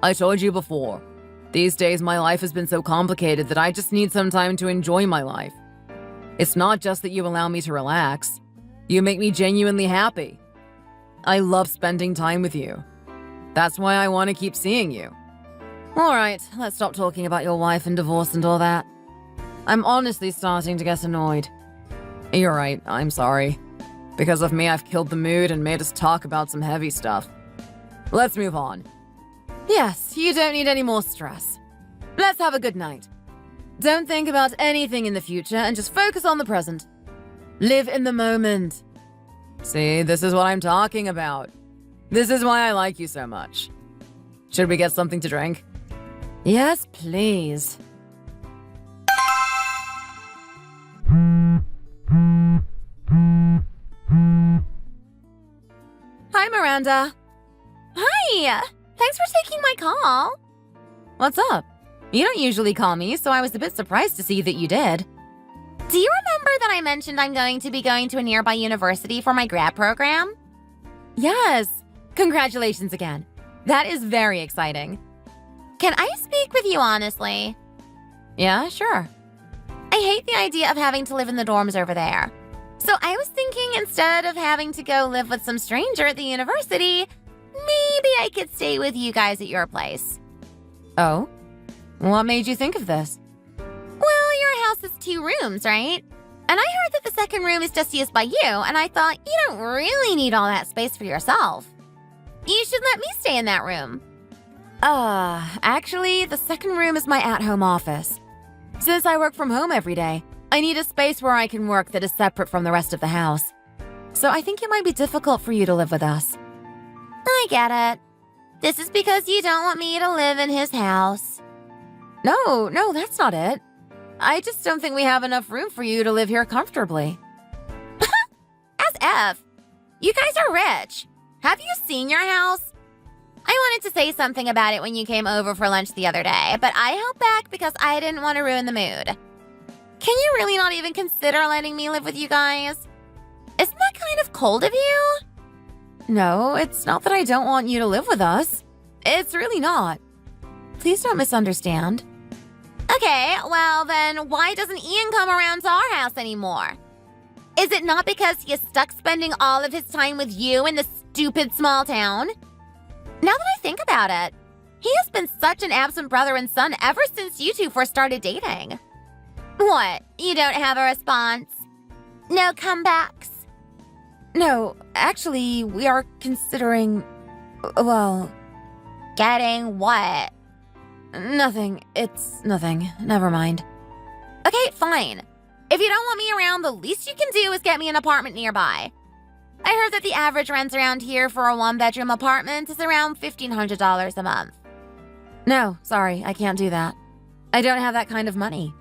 I told you before. These days, my life has been so complicated that I just need some time to enjoy my life. It's not just that you allow me to relax. You make me genuinely happy. I love spending time with you. That's why I want to keep seeing you. All right, let's stop talking about your wife and divorce and all that. I'm honestly starting to get annoyed. You're right, I'm sorry. Because of me, I've killed the mood and made us talk about some heavy stuff. Let's move on. Yes, you don't need any more stress. Let's have a good night. Don't think about anything in the future and just focus on the present. Live in the moment. See, this is what I'm talking about. This is why I like you so much. Should we get something to drink? Yes, please. Hi, Miranda. Hi! Thanks for taking my call. What's up? You don't usually call me, so I was a bit surprised to see that you did. Do you remember that I mentioned I'm going to be going to a nearby university for my grad program? Yes! Congratulations again. That is very exciting. Can I speak with you honestly? Yeah, sure. I hate the idea of having to live in the dorms over there. So I was thinking instead of having to go live with some stranger at the university, maybe I could stay with you guys at your place. Oh? What made you think of this? Well, your house has 2 rooms, right? And I heard that the second room is just used by you, and I thought you don't really need all that space for yourself. You should let me stay in that room. Actually, the second room is my at-home office. Since I work from home every day, I need a space where I can work that is separate from the rest of the house. So I think it might be difficult for you to live with us. I get it. This is because you don't want me to live in his house. No, that's not it. I just don't think we have enough room for you to live here comfortably. As F. You guys are rich. Have you seen your house? I wanted to say something about it when you came over for lunch the other day, but I held back because I didn't want to ruin the mood. Can you really not even consider letting me live with you guys? Isn't that kind of cold of you? No, it's not that I don't want you to live with us. It's really not. Please don't misunderstand. Okay, well then why doesn't Ian come around to our house anymore? Is it not because he is stuck spending all of his time with you in this stupid small town? Now that I think about it, he has been such an absent brother and son ever since you two first started dating. What? You don't have a response? No comebacks? No, actually, we are considering, well... Getting what? Nothing. It's nothing. Never mind. Okay, fine. If you don't want me around, the least you can do is get me an apartment nearby. I heard that the average rent around here for a 1-bedroom apartment is around $1,500 a month. No, sorry, I can't do that. I don't have that kind of money.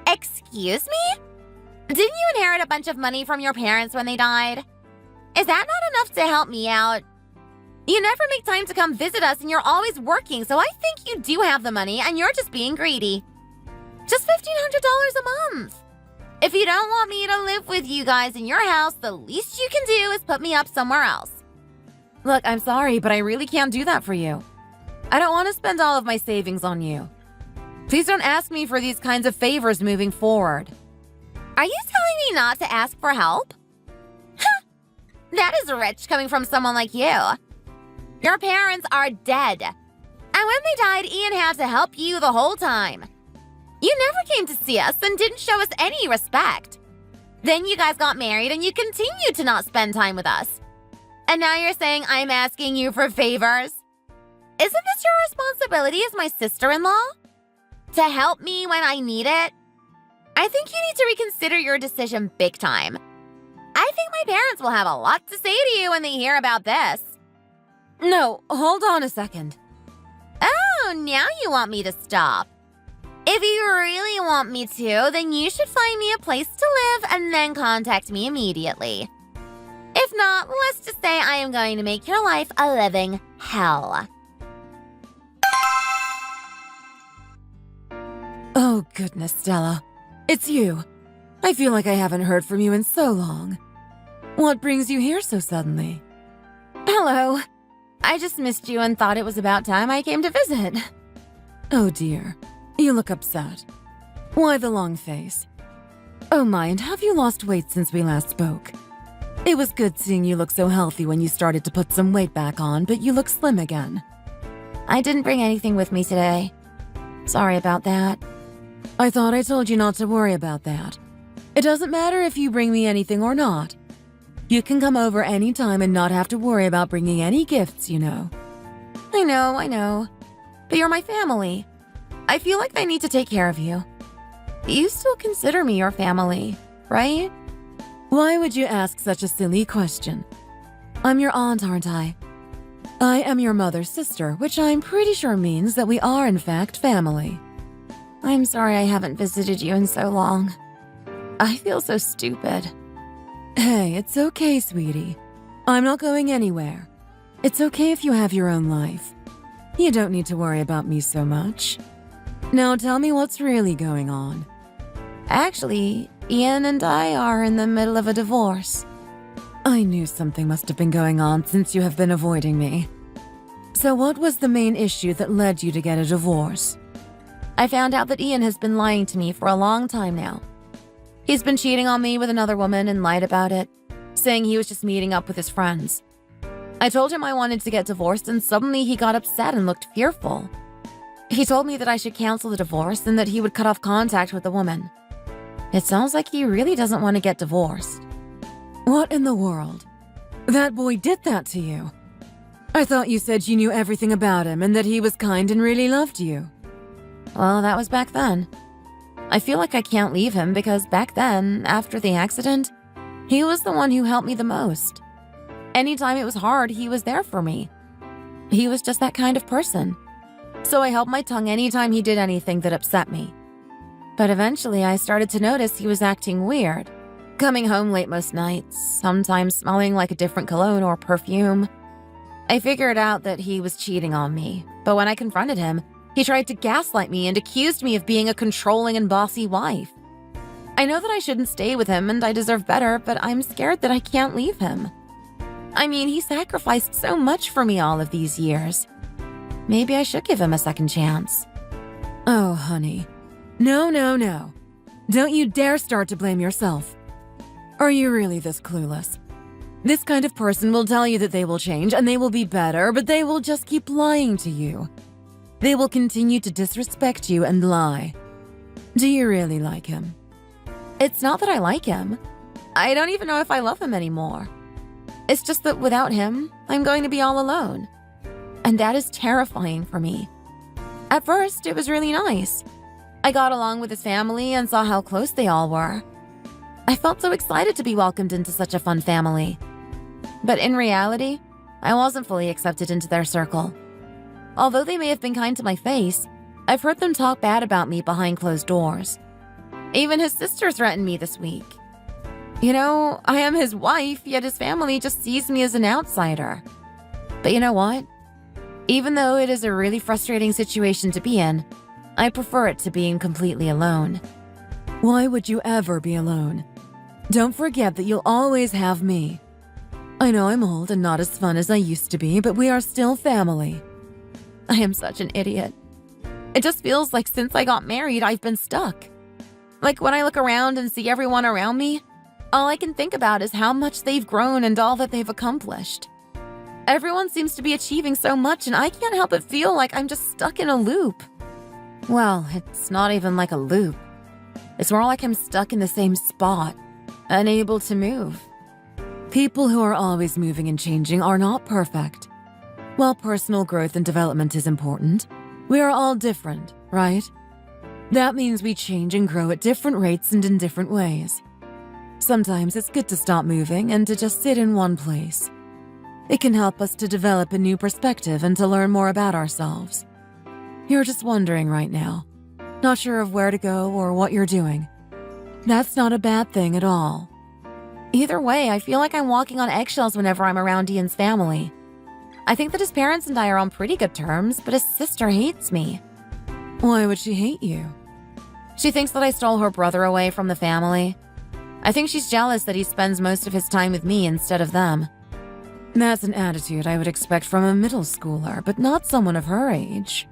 Excuse me? Didn't you inherit a bunch of money from your parents when they died? Is that not enough to help me out? You never make time to come visit us and you're always working, so I think you do have the money and you're just being greedy. Just $1,500 a month. If you don't want me to live with you guys in your house, the least you can do is put me up somewhere else. Look, I'm sorry, but I really can't do that for you. I don't want to spend all of my savings on you. Please don't ask me for these kinds of favors moving forward. Are you telling me not to ask for help? That is rich coming from someone like you. Your parents are dead. And when they died, Ian had to help you the whole time. You never came to see us and didn't show us any respect. Then you guys got married and you continued to not spend time with us. And now you're saying I'm asking you for favors? Isn't this your responsibility as my sister-in-law? To help me when I need it? I think you need to reconsider your decision big time. I think my parents will have a lot to say to you when they hear about this. No, hold on a second. Oh, now you want me to stop. If you really want me to, then you should find me a place to live and then contact me immediately. If not, let's just say I am going to make your life a living hell. Oh, goodness, Stella. It's you. I feel like I haven't heard from you in so long. What brings you here so suddenly? Hello. I just missed you and thought it was about time I came to visit. Oh, dear. You look upset. Why the long face? Oh my, and have you lost weight since we last spoke? It was good seeing you look so healthy when you started to put some weight back on, but you look slim again. I didn't bring anything with me today. Sorry about that. I thought I told you not to worry about that. It doesn't matter if you bring me anything or not. You can come over anytime and not have to worry about bringing any gifts, you know. I know. But you're my family. I feel like I need to take care of you. You still consider me your family, right? Why would you ask such a silly question? I'm your aunt, aren't I? I am your mother's sister, which I'm pretty sure means that we are in fact family. I'm sorry I haven't visited you in so long. I feel so stupid. Hey, it's okay, sweetie. I'm not going anywhere. It's okay if you have your own life. You don't need to worry about me so much. Now tell me what's really going on. Actually, Ian and I are in the middle of a divorce. I knew something must have been going on since you have been avoiding me. So what was the main issue that led you to get a divorce? I found out that Ian has been lying to me for a long time now. He's been cheating on me with another woman and lied about it, saying he was just meeting up with his friends. I told him I wanted to get divorced, and suddenly he got upset and looked fearful. He told me that I should cancel the divorce and that he would cut off contact with the woman. It sounds like he really doesn't want to get divorced. What in the world? That boy did that to you. I thought you said you knew everything about him and that he was kind and really loved you. Well, that was back then. I feel like I can't leave him because back then, after the accident, he was the one who helped me the most. Anytime it was hard, he was there for me. He was just that kind of person. So I held my tongue anytime he did anything that upset me. But eventually I started to notice he was acting weird. Coming home late most nights, sometimes smelling like a different cologne or perfume. I figured out that he was cheating on me, but when I confronted him, he tried to gaslight me and accused me of being a controlling and bossy wife. I know that I shouldn't stay with him and I deserve better, but I'm scared that I can't leave him. I mean, he sacrificed so much for me all of these years. Maybe I should give him a second chance. Oh, honey. No, no, no. Don't you dare start to blame yourself. Are you really this clueless? This kind of person will tell you that they will change and they will be better, but they will just keep lying to you. They will continue to disrespect you and lie. Do you really like him? It's not that I like him. I don't even know if I love him anymore. It's just that without him, I'm going to be all alone. And that is terrifying for me. At first, it was really nice. I got along with his family and saw how close they all were. I felt so excited to be welcomed into such a fun family. But in reality, I wasn't fully accepted into their circle. Although they may have been kind to my face, I've heard them talk bad about me behind closed doors. Even his sister threatened me this week. You know, I am his wife, yet his family just sees me as an outsider. But you know what? Even though it is a really frustrating situation to be in, I prefer it to being completely alone. Why would you ever be alone? Don't forget that you'll always have me. I know I'm old and not as fun as I used to be, but we are still family. I am such an idiot. It just feels like since I got married, I've been stuck. Like when I look around and see everyone around me, all I can think about is how much they've grown and all that they've accomplished. Everyone seems to be achieving so much, and I can't help but feel like I'm just stuck in a loop. Well, it's not even like a loop. It's more like I'm stuck in the same spot, unable to move. People who are always moving and changing are not perfect. While personal growth and development is important, we are all different, right? That means we change and grow at different rates and in different ways. Sometimes it's good to stop moving and to just sit in one place. It can help us to develop a new perspective and to learn more about ourselves. You're just wondering right now, not sure of where to go or what you're doing. That's not a bad thing at all. Either way, I feel like I'm walking on eggshells whenever I'm around Ian's family. I think that his parents and I are on pretty good terms, but his sister hates me. Why would she hate you? She thinks that I stole her brother away from the family. I think she's jealous that he spends most of his time with me instead of them. That's an attitude I would expect from a middle schooler, but not someone of her age.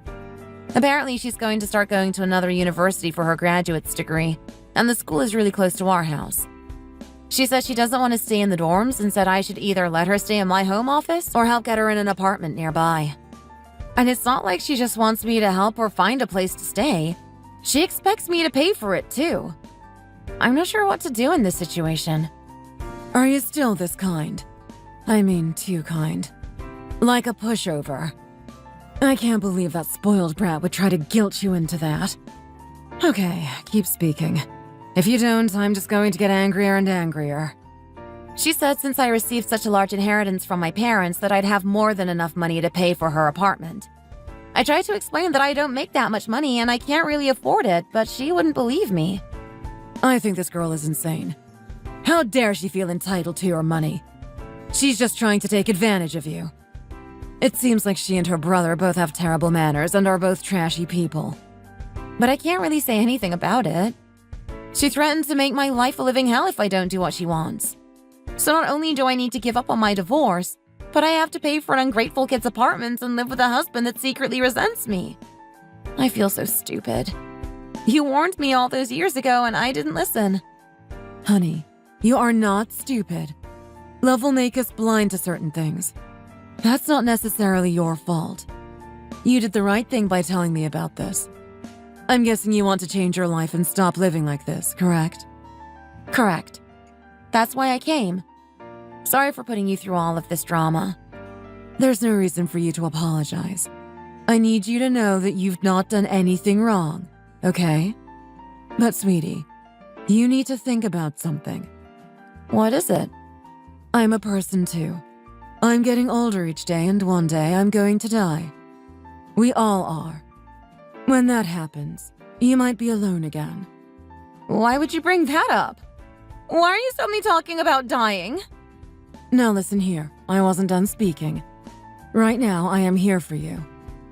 Apparently, she's going to start going to another university for her graduate's degree, and the school is really close to our house. She says she doesn't want to stay in the dorms and said I should either let her stay in my home office or help get her in an apartment nearby. And it's not like she just wants me to help her find a place to stay. She expects me to pay for it, too. I'm not sure what to do in this situation. Are you still this kind? I mean, too kind. Like a pushover. I can't believe that spoiled brat would try to guilt you into that. Okay, keep speaking. If you don't, I'm just going to get angrier and angrier. She said since I received such a large inheritance from my parents that I'd have more than enough money to pay for her apartment. I tried to explain that I don't make that much money and I can't really afford it, but she wouldn't believe me. I think this girl is insane. How dare she feel entitled to your money? She's just trying to take advantage of you. It seems like she and her brother both have terrible manners and are both trashy people. But I can't really say anything about it. She threatened to make my life a living hell if I don't do what she wants. So not only do I need to give up on my divorce, but I have to pay for an ungrateful kid's apartments and live with a husband that secretly resents me. I feel so stupid. You warned me all those years ago and I didn't listen. Honey, you are not stupid. Love will make us blind to certain things. That's not necessarily your fault. You did the right thing by telling me about this. I'm guessing you want to change your life and stop living like this, correct? Correct. That's why I came. Sorry for putting you through all of this drama. There's no reason for you to apologize. I need you to know that you've not done anything wrong, okay? But sweetie, you need to think about something. What is it? I'm a person too. I'm getting older each day and one day I'm going to die. We all are. When that happens, you might be alone again. Why would you bring that up? Why are you suddenly talking about dying? Now listen here, I wasn't done speaking. Right now, I am here for you.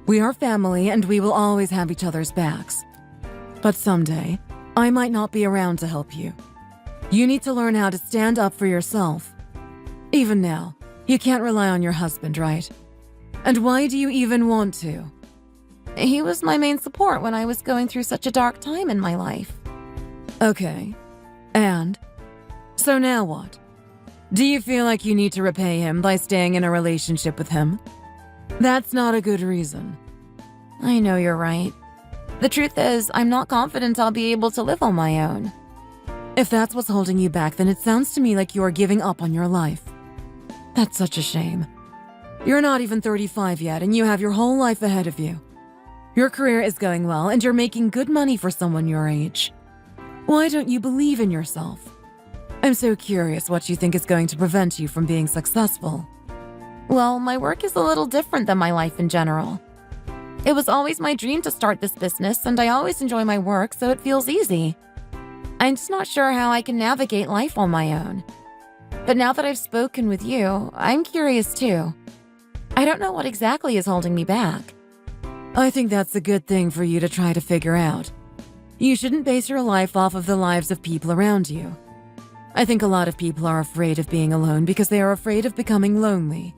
We are family and we will always have each other's backs. But someday, I might not be around to help you. You need to learn how to stand up for yourself. Even now, you can't rely on your husband, right? And why do you even want to? He was my main support when I was going through such a dark time in my life. Okay. And? So now what? Do you feel like you need to repay him by staying in a relationship with him? That's not a good reason. I know you're right. The truth is, I'm not confident I'll be able to live on my own. If that's what's holding you back, then it sounds to me like you are giving up on your life. That's such a shame. You're not even 35 yet, and you have your whole life ahead of you. Your career is going well, and you're making good money for someone your age. Why don't you believe in yourself? I'm so curious what you think is going to prevent you from being successful. Well, my work is a little different than my life in general. It was always my dream to start this business, and I always enjoy my work, so it feels easy. I'm just not sure how I can navigate life on my own. But now that I've spoken with you, I'm curious too. I don't know what exactly is holding me back. I think that's a good thing for you to try to figure out. You shouldn't base your life off of the lives of people around you. I think a lot of people are afraid of being alone because they are afraid of becoming lonely.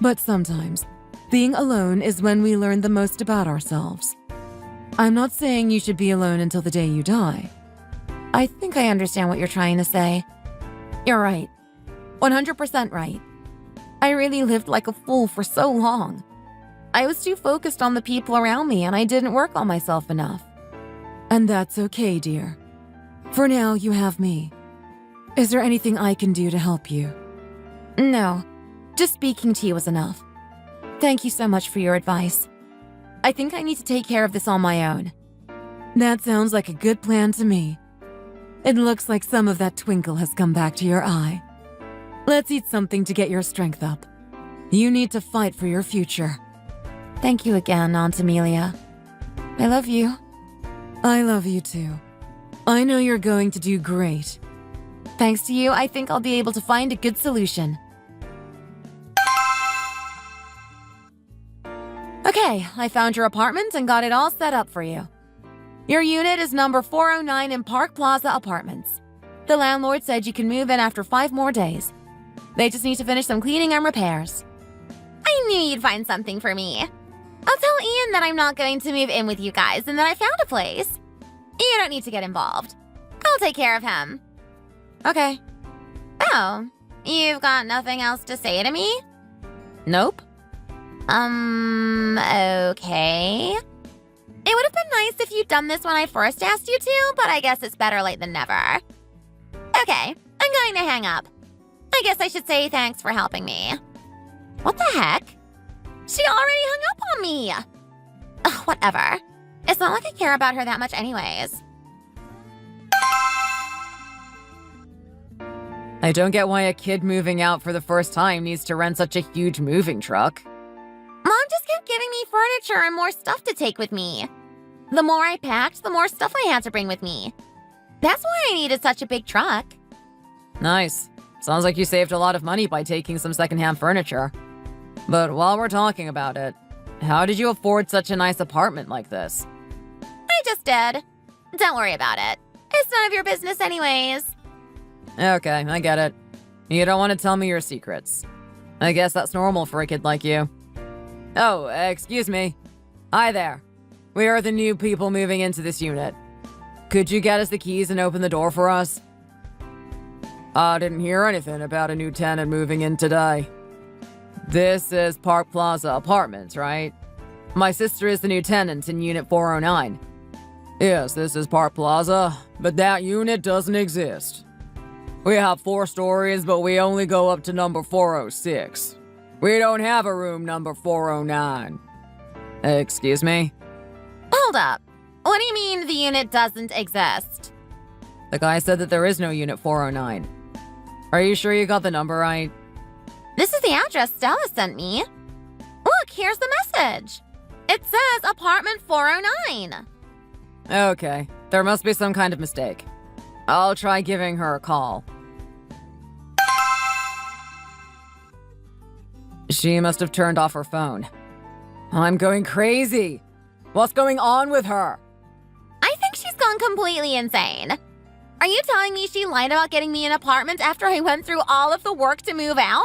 But sometimes, being alone is when we learn the most about ourselves. I'm not saying you should be alone until the day you die. I think I understand what you're trying to say. You're right. 100% right. I really lived like a fool for so long. I was too focused on the people around me and I didn't work on myself enough. And that's okay, dear. For now, you have me. Is there anything I can do to help you? No, just speaking to you was enough. Thank you so much for your advice. I think I need to take care of this on my own. That sounds like a good plan to me. It looks like some of that twinkle has come back to your eye. Let's eat something to get your strength up. You need to fight for your future. Thank you again, Aunt Amelia. I love you. I love you too. I know you're going to do great. Thanks to you, I think I'll be able to find a good solution. Okay, I found your apartment and got it all set up for you. Your unit is number 409 in Park Plaza Apartments. The landlord said you can move in after 5 more days. They just need to finish some cleaning and repairs. I knew you'd find something for me. I'll tell Ian that I'm not going to move in with you guys and that I found a place. You don't need to get involved. I'll take care of him. Okay. Oh, you've got nothing else to say to me? Nope. Okay. It would have been nice if you'd done this when I first asked you to, but I guess it's better late than never. Okay, I'm going to hang up. I guess I should say thanks for helping me. What the heck? She already hung up on me. Ugh, whatever. It's not like I care about her that much anyways. I don't get why a kid moving out for the first time needs to rent such a huge moving truck. Mom just kept giving me furniture and more stuff to take with me. The more I packed, the more stuff I had to bring with me. That's why I needed such a big truck. Nice. Sounds like you saved a lot of money by taking some secondhand furniture. But while we're talking about it, how did you afford such a nice apartment like this? I just did. Don't worry about it. It's none of your business anyways. Okay, I get it. You don't want to tell me your secrets. I guess that's normal for a kid like you. Oh, excuse me. Hi there. We are the new people moving into this unit. Could you get us the keys and open the door for us? I didn't hear anything about a new tenant moving in today. This is Park Plaza Apartments, right? My sister is the new tenant in Unit 409. Yes, this is Park Plaza, but that unit doesn't exist. We have 4 stories, but we only go up to number 406. We don't have a room number 409. Excuse me? Hold up. What do you mean the unit doesn't exist? The guy said that there is no Unit 409. Are you sure you got the number right? This is the address Stella sent me. Look, here's the message. It says apartment 409. Okay, there must be some kind of mistake. I'll try giving her a call. She must have turned off her phone. I'm going crazy. What's going on with her? I think she's gone completely insane. Are you telling me she lied about getting me an apartment after I went through all of the work to move out?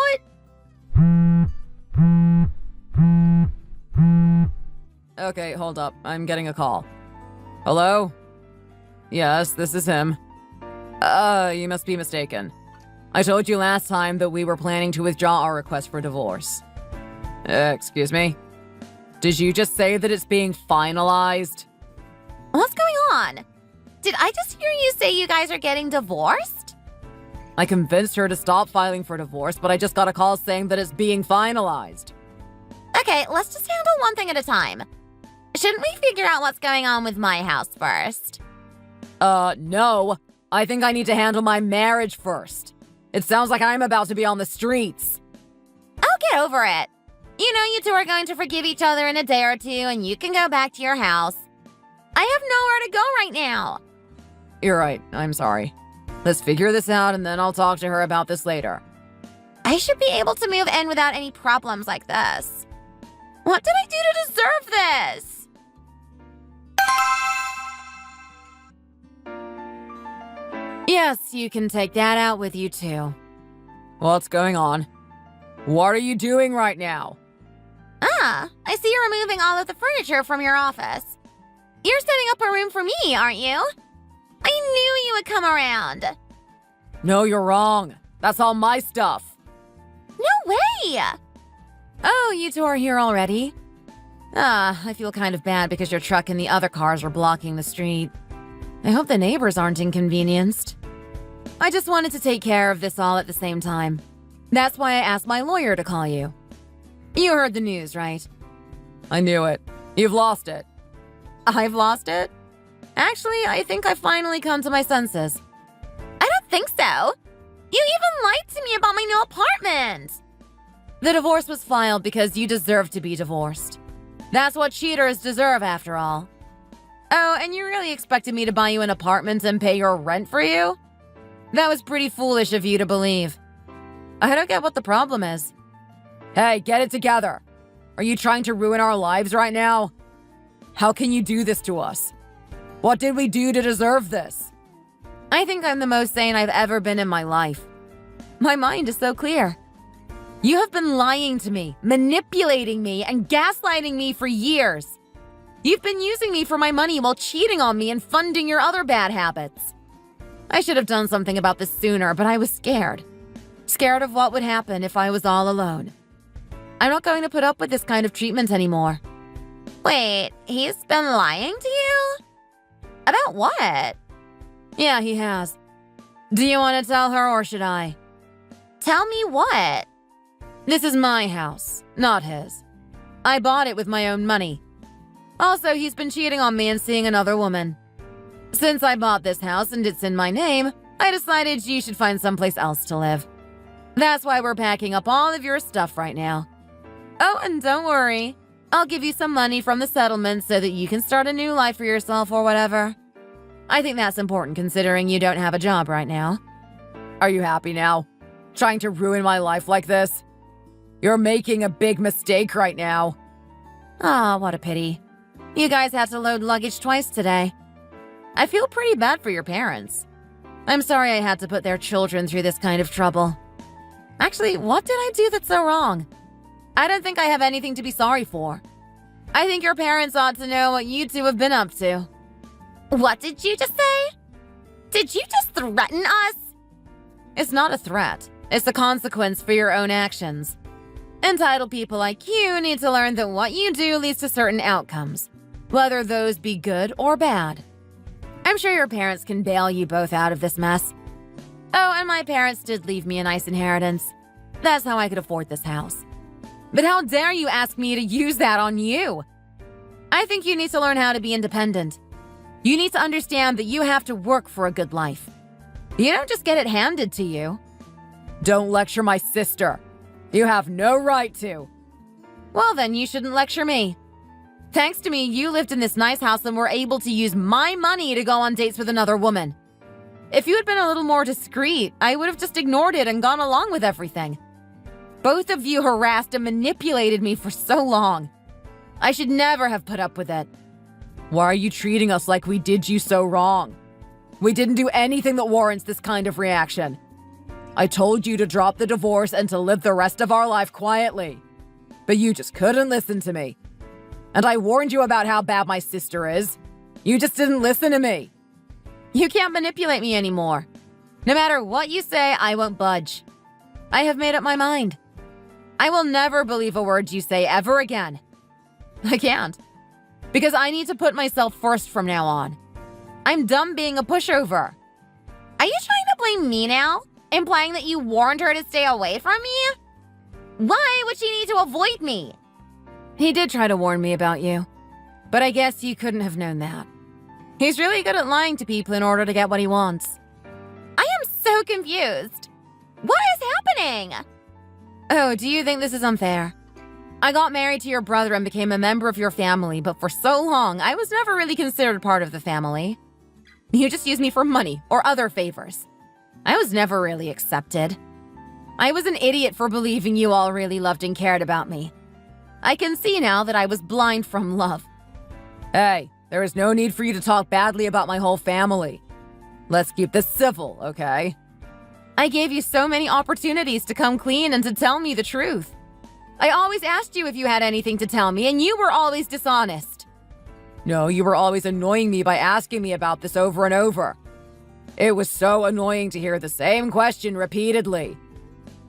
Okay, hold up. I'm getting a call. Hello? Yes, this is him. You must be mistaken. I told you last time that we were planning to withdraw our request for divorce. Excuse me? Did you just say that it's being finalized? What's going on? Did I just hear you say you guys are getting divorced? I convinced her to stop filing for divorce, but I just got a call saying that it's being finalized. Okay, let's just handle one thing at a time. Shouldn't we figure out what's going on with my house first? No. I think I need to handle my marriage first. It sounds like I'm about to be on the streets. Oh, get over it. You know you two are going to forgive each other in a day or two and you can go back to your house. I have nowhere to go right now. You're right. I'm sorry. Let's figure this out and then I'll talk to her about this later. I should be able to move in without any problems like this. What did I do to deserve this? Yes, you can take that out with you too. What's going on? What are you doing right now? Ah, I see you're removing all of the furniture from your office. You're setting up a room for me, aren't you? I knew you would come around. No, you're wrong. That's all my stuff. No way! Oh, you two are here already? I feel kind of bad because your truck and the other cars were blocking the street. I hope the neighbors aren't inconvenienced. I just wanted to take care of this all at the same time. That's why I asked my lawyer to call you. You heard the news, right? I knew it. You've lost it. I've lost it? Actually, I think I finally come to my senses. I don't think so. You even lied to me about my new apartment. The divorce was filed because you deserve to be divorced. That's what cheaters deserve, after all. Oh, and you really expected me to buy you an apartment and pay your rent for you? That was pretty foolish of you to believe. I don't get what the problem is. Hey, get it together. Are you trying to ruin our lives right now? How can you do this to us? What did we do to deserve this? I think I'm the most sane I've ever been in my life. My mind is so clear. You have been lying to me, manipulating me, and gaslighting me for years. You've been using me for my money while cheating on me and funding your other bad habits. I should have done something about this sooner, but I was scared. Scared of what would happen if I was all alone. I'm not going to put up with this kind of treatment anymore. Wait, he's been lying to you? About what? Yeah, he has. Do you want to tell her or should I? Tell me what? This is my house, not his. I bought it with my own money. Also, he's been cheating on me and seeing another woman. Since I bought this house and it's in my name, I decided you should find someplace else to live. That's why we're packing up all of your stuff right now. Oh, and don't worry. I'll give you some money from the settlement so that you can start a new life for yourself or whatever. I think that's important considering you don't have a job right now. Are you happy now? Trying to ruin my life like this? You're making a big mistake right now. Ah, what a pity. You guys had to load luggage twice today. I feel pretty bad for your parents. I'm sorry I had to put their children through this kind of trouble. Actually, what did I do that's so wrong? I don't think I have anything to be sorry for. I think your parents ought to know what you two have been up to. What did you just say? Did you just threaten us? It's not a threat. It's the consequence for your own actions. Entitled people like you need to learn that what you do leads to certain outcomes, whether those be good or bad. I'm sure your parents can bail you both out of this mess. Oh, and my parents did leave me a nice inheritance. That's how I could afford this house. But how dare you ask me to use that on you? I think you need to learn how to be independent. You need to understand that you have to work for a good life. You don't just get it handed to you. Don't lecture my sister. You have no right to. Well, then you shouldn't lecture me. Thanks to me, you lived in this nice house and were able to use my money to go on dates with another woman. If you had been a little more discreet, I would have just ignored it and gone along with everything. Both of you harassed and manipulated me for so long. I should never have put up with it. Why are you treating us like we did you so wrong? We didn't do anything that warrants this kind of reaction. I told you to drop the divorce and to live the rest of our life quietly. But you just couldn't listen to me. And I warned you about how bad my sister is. You just didn't listen to me. You can't manipulate me anymore. No matter what you say, I won't budge. I have made up my mind. I will never believe a word you say ever again. I can't. Because I need to put myself first from now on. I'm done being a pushover. Are you trying to blame me now? Implying that you warned her to stay away from me? Why would she need to avoid me? He did try to warn me about you. But I guess you couldn't have known that. He's really good at lying to people in order to get what he wants. I am so confused. What is happening? Oh, do you think this is unfair? I got married to your brother and became a member of your family, but for so long, I was never really considered part of the family. You just used me for money or other favors. I was never really accepted. I was an idiot for believing you all really loved and cared about me. I can see now that I was blind from love. Hey, there is no need for you to talk badly about my whole family. Let's keep this civil, okay? I gave you so many opportunities to come clean and to tell me the truth. I always asked you if you had anything to tell me, and you were always dishonest. No, you were always annoying me by asking me about this over and over. It was so annoying to hear the same question repeatedly.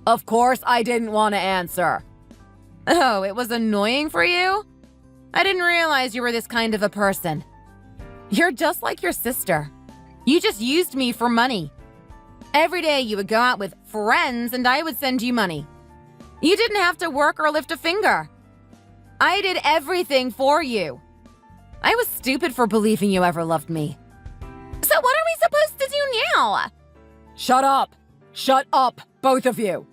Of course, I didn't want to answer. Oh, it was annoying for you? I didn't realize you were this kind of a person. You're just like your sister. You just used me for money. Every day you would go out with friends and I would send you money. You didn't have to work or lift a finger. I did everything for you. I was stupid for believing you ever loved me. So what are we supposed to do now? Shut up! Shut up, both of you!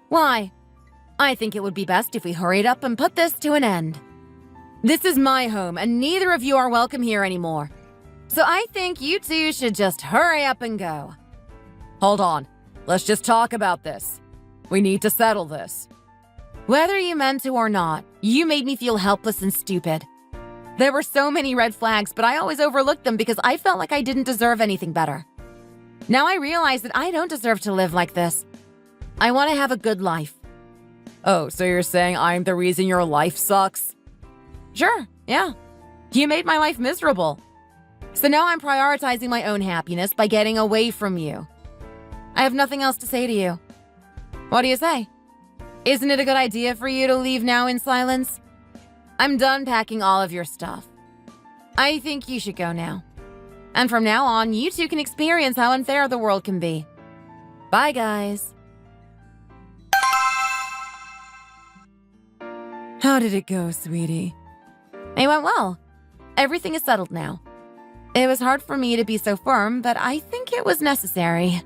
Why? I think it would be best if we hurried up and put this to an end. This is my home, and neither of you are welcome here anymore. So I think you two should just hurry up and go. Hold on. Let's just talk about this. We need to settle this. Whether you meant to or not, you made me feel helpless and stupid. There were so many red flags, but I always overlooked them because I felt like I didn't deserve anything better. Now I realize that I don't deserve to live like this. I want to have a good life. Oh, so you're saying I'm the reason your life sucks? Sure, yeah. You made my life miserable. So now I'm prioritizing my own happiness by getting away from you. I have nothing else to say to you. What do you say? Isn't it a good idea for you to leave now in silence? I'm done packing all of your stuff. I think you should go now. And from now on, you two can experience how unfair the world can be. Bye, guys. How did it go, sweetie? It went well. Everything is settled now. It was hard for me to be so firm, but I think it was necessary.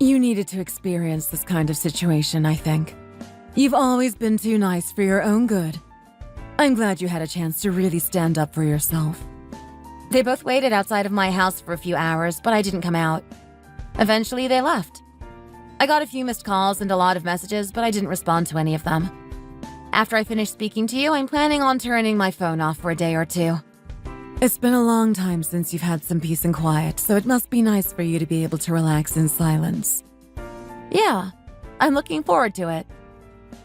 You needed to experience this kind of situation, I think. You've always been too nice for your own good. I'm glad you had a chance to really stand up for yourself. They both waited outside of my house for a few hours, but I didn't come out. Eventually, they left. I got a few missed calls and a lot of messages, but I didn't respond to any of them. After I finish speaking to you, I'm planning on turning my phone off for a day or two. It's been a long time since you've had some peace and quiet, so it must be nice for you to be able to relax in silence. Yeah, I'm looking forward to it.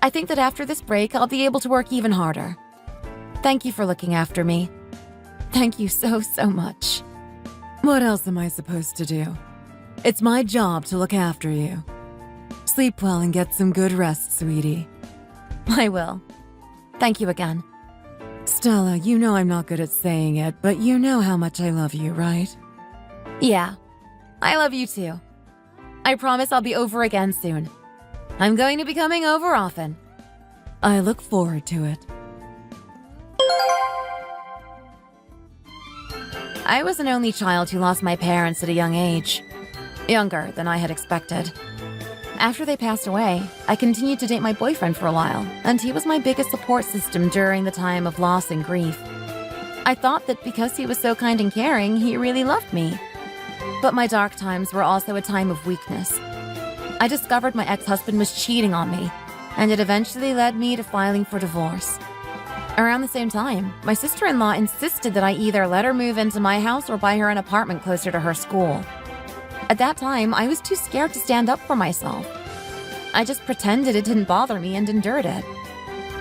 I think that after this break, I'll be able to work even harder. Thank you for looking after me. Thank you so much. What else am I supposed to do? It's my job to look after you. Sleep well and get some good rest, sweetie. I will. Thank you again. Stella, you know I'm not good at saying it, but you know how much I love you, right? Yeah, I love you too. I promise I'll be over again soon. I'm going to be coming over often. I look forward to it. I was an only child who lost my parents at a young age. Younger than I had expected. After they passed away, I continued to date my boyfriend for a while, and he was my biggest support system during the time of loss and grief. I thought that because he was so kind and caring, he really loved me. But my dark times were also a time of weakness. I discovered my ex-husband was cheating on me, and it eventually led me to filing for divorce. Around the same time, my sister-in-law insisted that I either let her move into my house or buy her an apartment closer to her school. At that time, I was too scared to stand up for myself. I just pretended it didn't bother me and endured it.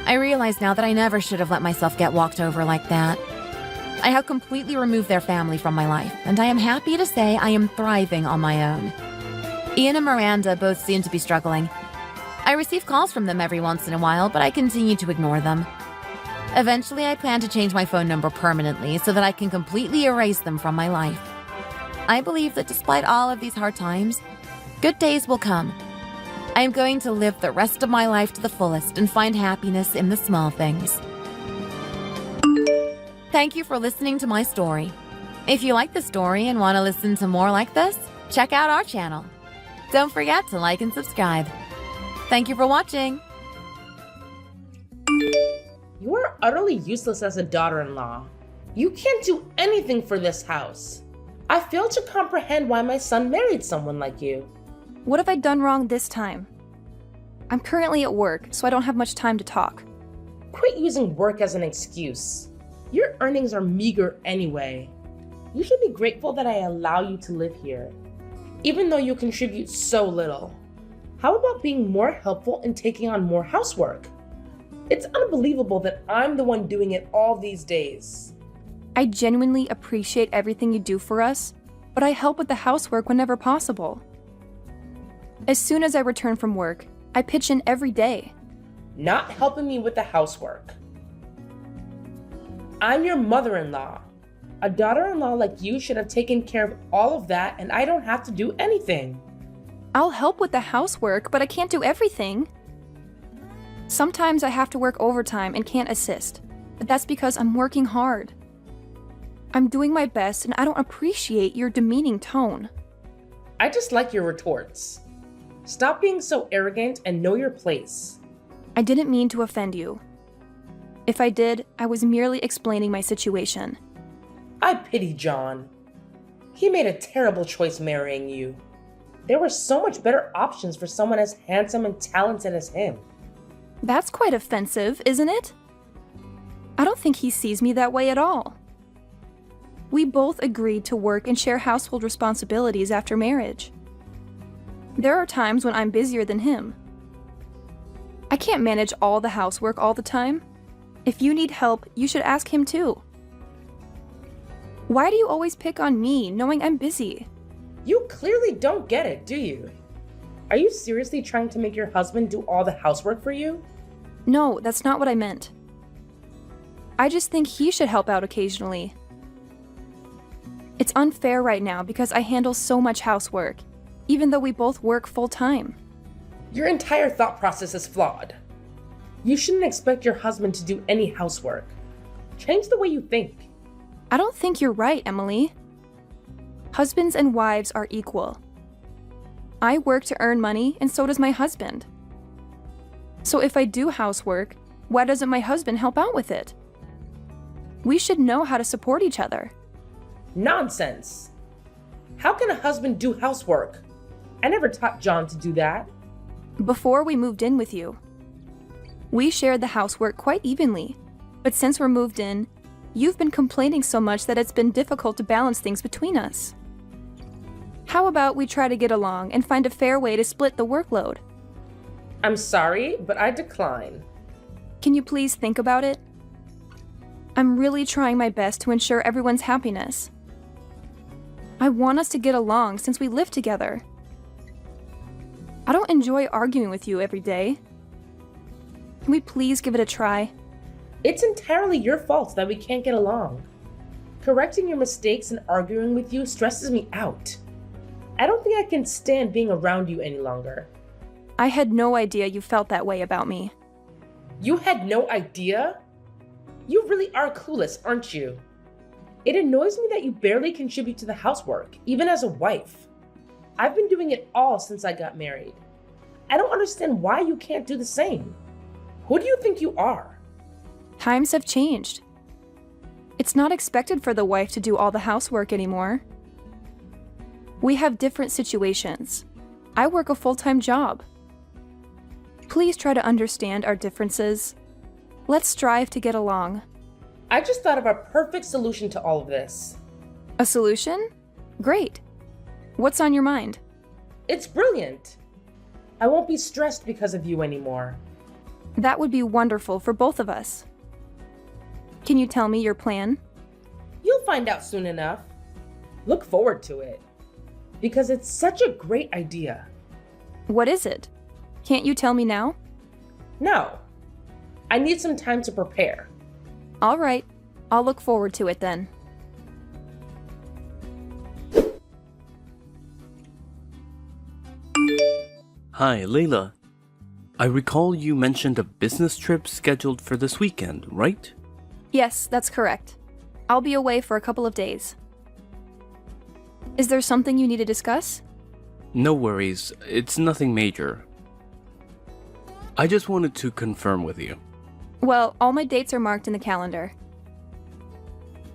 I realize now that I never should have let myself get walked over like that. I have completely removed their family from my life, and I am happy to say I am thriving on my own. Ian and Miranda both seem to be struggling. I receive calls from them every once in a while, but I continue to ignore them. Eventually, I plan to change my phone number permanently so that I can completely erase them from my life. I believe that despite all of these hard times, good days will come. I am going to live the rest of my life to the fullest and find happiness in the small things. Thank you for listening to my story. If you like the story and want to listen to more like this, check out our channel. Don't forget to like and subscribe. Thank you for watching. You are utterly useless as a daughter-in-law. You can't do anything for this house. I fail to comprehend why my son married someone like you. What have I done wrong this time? I'm currently at work, so I don't have much time to talk. Quit using work as an excuse. Your earnings are meager anyway. You should be grateful that I allow you to live here, even though you contribute so little. How about being more helpful and taking on more housework? It's unbelievable that I'm the one doing it all these days. I genuinely appreciate everything you do for us, but I help with the housework whenever possible. As soon as I return from work, I pitch in every day. Not helping me with the housework. I'm your mother-in-law. A daughter-in-law like you should have taken care of all of that, and I don't have to do anything. I'll help with the housework, but I can't do everything. Sometimes I have to work overtime and can't assist, but that's because I'm working hard. I'm doing my best, and I don't appreciate your demeaning tone. I just like your retorts. Stop being so arrogant and know your place. I didn't mean to offend you. If I did, I was merely explaining my situation. I pity John. He made a terrible choice marrying you. There were so much better options for someone as handsome and talented as him. That's quite offensive, isn't it? I don't think he sees me that way at all. We both agreed to work and share household responsibilities after marriage. There are times when I'm busier than him. I can't manage all the housework all the time. If you need help, you should ask him too. Why do you always pick on me, knowing I'm busy? You clearly don't get it, do you? Are you seriously trying to make your husband do all the housework for you? No, that's not what I meant. I just think he should help out occasionally. It's unfair right now because I handle so much housework, even though we both work full-time. Your entire thought process is flawed. You shouldn't expect your husband to do any housework. Change the way you think. I don't think you're right, Emily. Husbands and wives are equal. I work to earn money, and so does my husband. So if I do housework, why doesn't my husband help out with it? We should know how to support each other. Nonsense. How can a husband do housework? I never taught John to do that. Before we moved in with you, we shared the housework quite evenly, but since we're moved in, you've been complaining so much that it's been difficult to balance things between us. How about we try to get along and find a fair way to split the workload? I'm sorry, but I decline. Can you please think about it? I'm really trying my best to ensure everyone's happiness. I want us to get along since we live together. I don't enjoy arguing with you every day. Can we please give it a try? It's entirely your fault that we can't get along. Correcting your mistakes and arguing with you stresses me out. I don't think I can stand being around you any longer. I had no idea you felt that way about me. You had no idea? You really are clueless, aren't you? It annoys me that you barely contribute to the housework, even as a wife. I've been doing it all since I got married. I don't understand why you can't do the same. Who do you think you are? Times have changed. It's not expected for the wife to do all the housework anymore. We have different situations. I work a full-time job. Please try to understand our differences. Let's strive to get along. I just thought of a perfect solution to all of this. A solution? Great. What's on your mind? It's brilliant. I won't be stressed because of you anymore. That would be wonderful for both of us. Can you tell me your plan? You'll find out soon enough. Look forward to it. Because it's such a great idea. What is it? Can't you tell me now? No. I need some time to prepare. All right. I'll look forward to it then. Hi, Layla. I recall you mentioned a business trip scheduled for this weekend, right? Yes, that's correct. I'll be away for a couple of days. Is there something you need to discuss? No worries, it's nothing major. I just wanted to confirm with you. Well, all my dates are marked in the calendar.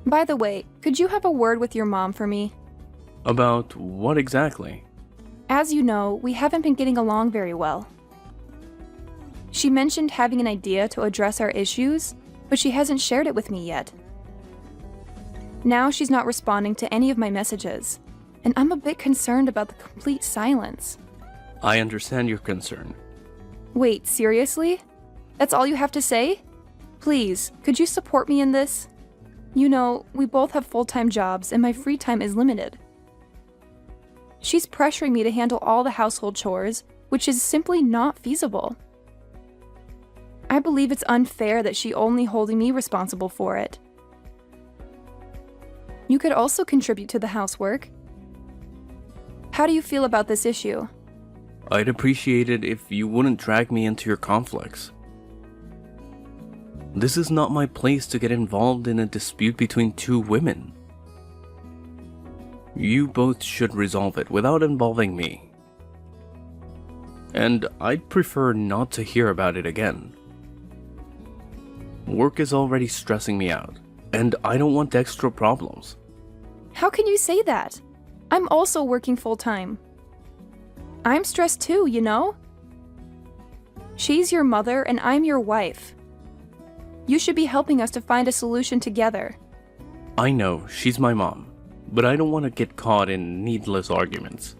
By the way, could you have a word with your mom for me? About what exactly? As you know, we haven't been getting along very well. She mentioned having an idea to address our issues, but she hasn't shared it with me yet. Now she's not responding to any of my messages, and I'm a bit concerned about the complete silence. I understand your concern. Wait, seriously? That's all you have to say? Please, could you support me in this? You know, we both have full-time jobs and my free time is limited. She's pressuring me to handle all the household chores, which is simply not feasible. I believe it's unfair that she only holding me responsible for it. You could also contribute to the housework. How do you feel about this issue? I'd appreciate it if you wouldn't drag me into your conflicts. This is not my place to get involved in a dispute between two women. You both should resolve it without involving me. And I'd prefer not to hear about it again. Work is already stressing me out, and I don't want extra problems. How can you say that? I'm also working full-time. I'm stressed too, you know? She's your mother and I'm your wife. You should be helping us to find a solution together. I know, she's my mom, but I don't want to get caught in needless arguments.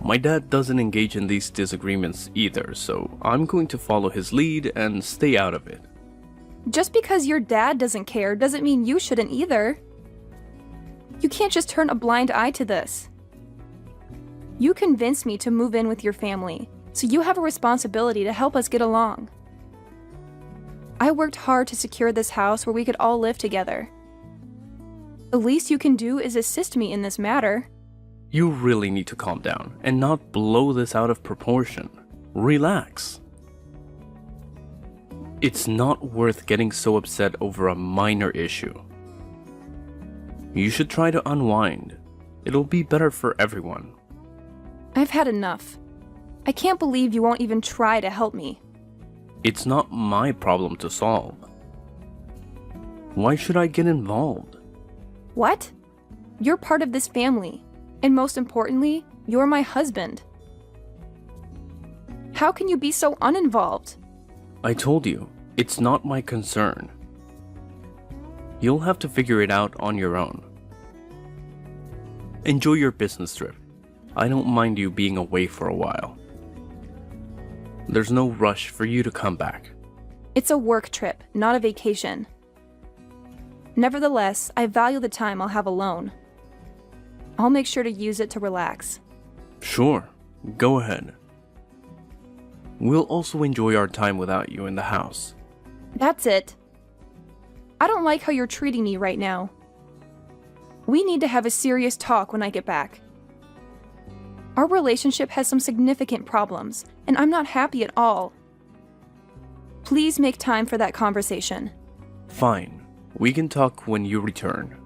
My dad doesn't engage in these disagreements either, so I'm going to follow his lead and stay out of it. Just because your dad doesn't care doesn't mean you shouldn't either. You can't just turn a blind eye to this. You convinced me to move in with your family, so you have a responsibility to help us get along. I worked hard to secure this house where we could all live together. The least you can do is assist me in this matter. You really need to calm down and not blow this out of proportion. Relax. It's not worth getting so upset over a minor issue. You should try to unwind. It'll be better for everyone. I've had enough. I can't believe you won't even try to help me. It's not my problem to solve. Why should I get involved? What? You're part of this family, and most importantly, you're my husband. How can you be so uninvolved? I told you, it's not my concern. You'll have to figure it out on your own. Enjoy your business trip. I don't mind you being away for a while. There's no rush for you to come back. It's a work trip, not a vacation. Nevertheless, I value the time I'll have alone. I'll make sure to use it to relax. Sure, go ahead. We'll also enjoy our time without you in the house. That's it. I don't like how you're treating me right now. We need to have a serious talk when I get back. Our relationship has some significant problems, and I'm not happy at all. Please make time for that conversation. Fine, we can talk when you return.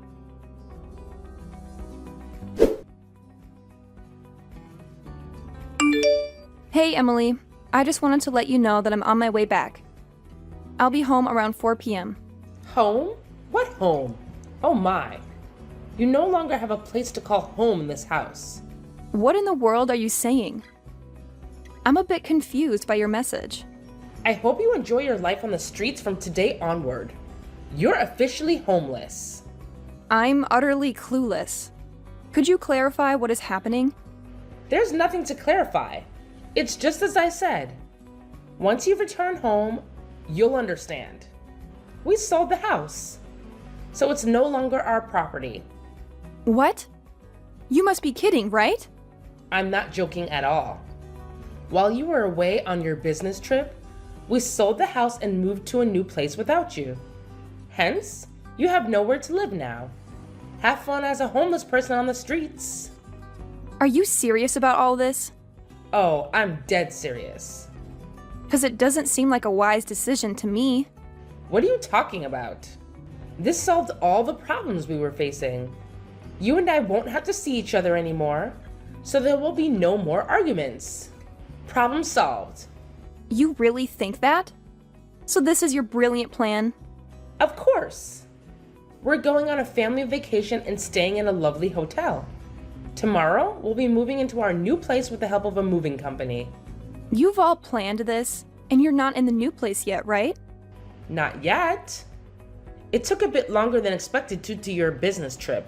Hey, Emily. I just wanted to let you know that I'm on my way back. I'll be home around 4 p.m. Home? What home? Oh my. You no longer have a place to call home in this house. What in the world are you saying? I'm a bit confused by your message. I hope you enjoy your life on the streets from today onward. You're officially homeless. I'm utterly clueless. Could you clarify what is happening? There's nothing to clarify. It's just as I said. Once you return home, you'll understand. We sold the house, so it's no longer our property. What? You must be kidding, right? I'm not joking at all. While you were away on your business trip, we sold the house and moved to a new place without you. Hence, you have nowhere to live now. Have fun as a homeless person on the streets. Are you serious about all this? Oh, I'm dead serious. Because it doesn't seem like a wise decision to me. What are you talking about? This solved all the problems we were facing. You and I won't have to see each other anymore, so there will be no more arguments. Problem solved. You really think that? So this is your brilliant plan? Of course. We're going on a family vacation and staying in a lovely hotel. Tomorrow, we'll be moving into our new place with the help of a moving company. You've all planned this, and you're not in the new place yet, right? Not yet. It took a bit longer than expected due to your business trip.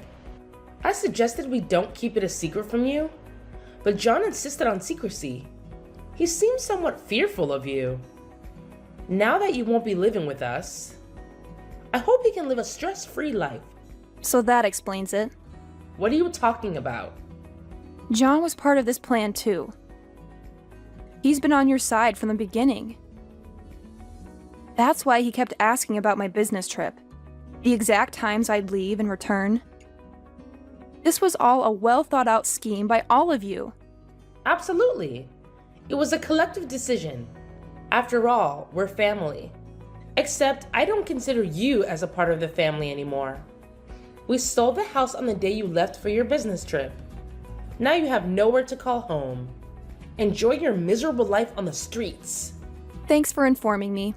I suggested we don't keep it a secret from you, but John insisted on secrecy. He seems somewhat fearful of you. Now that you won't be living with us, I hope you can live a stress-free life. So that explains it. What are you talking about? John was part of this plan too. He's been on your side from the beginning. That's why he kept asking about my business trip, the exact times I'd leave and return. This was all a well-thought-out scheme by all of you. Absolutely. It was a collective decision. After all, we're family. Except I don't consider you as a part of the family anymore. We sold the house on the day you left for your business trip. Now you have nowhere to call home. Enjoy your miserable life on the streets. Thanks for informing me.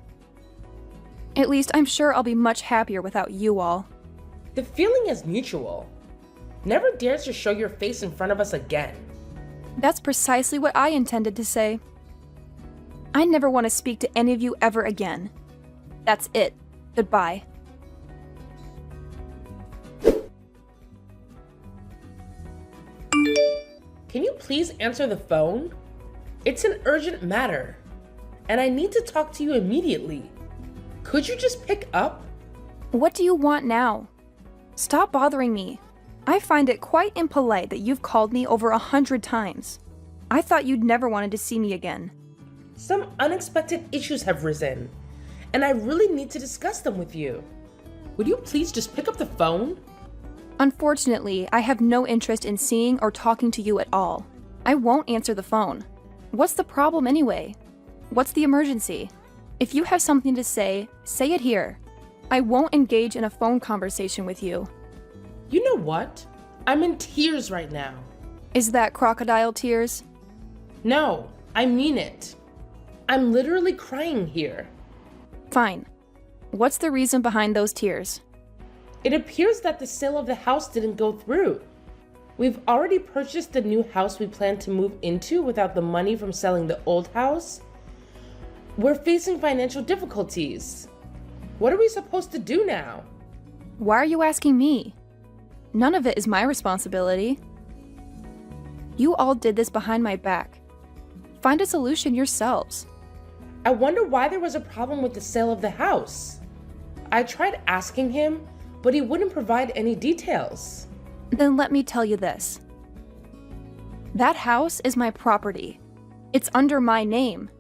At least I'm sure I'll be much happier without you all. The feeling is mutual. Never dare to show your face in front of us again. That's precisely what I intended to say. I never want to speak to any of you ever again. That's it. Goodbye. Can you please answer the phone? It's an urgent matter, and I need to talk to you immediately. Could you just pick up? What do you want now? Stop bothering me. I find it quite impolite that you've called me over 100 times. I thought you'd never wanted to see me again. Some unexpected issues have risen, and I really need to discuss them with you. Would you please just pick up the phone? Unfortunately, I have no interest in seeing or talking to you at all. I won't answer the phone. What's the problem anyway? What's the emergency? If you have something to say it here. I won't engage in a phone conversation with you. You know what? I'm in tears right now. Is that crocodile tears? No, I mean it. I'm literally crying here. Fine. What's the reason behind those tears? It appears that the sale of the house didn't go through. We've already purchased the new house we plan to move into without the money from selling the old house. We're facing financial difficulties. What are we supposed to do now? Why are you asking me? None of it is my responsibility. You all did this behind my back. Find a solution yourselves. I wonder why there was a problem with the sale of the house. I tried asking him, but he wouldn't provide any details. Then let me tell you this. That house is my property. It's under my name.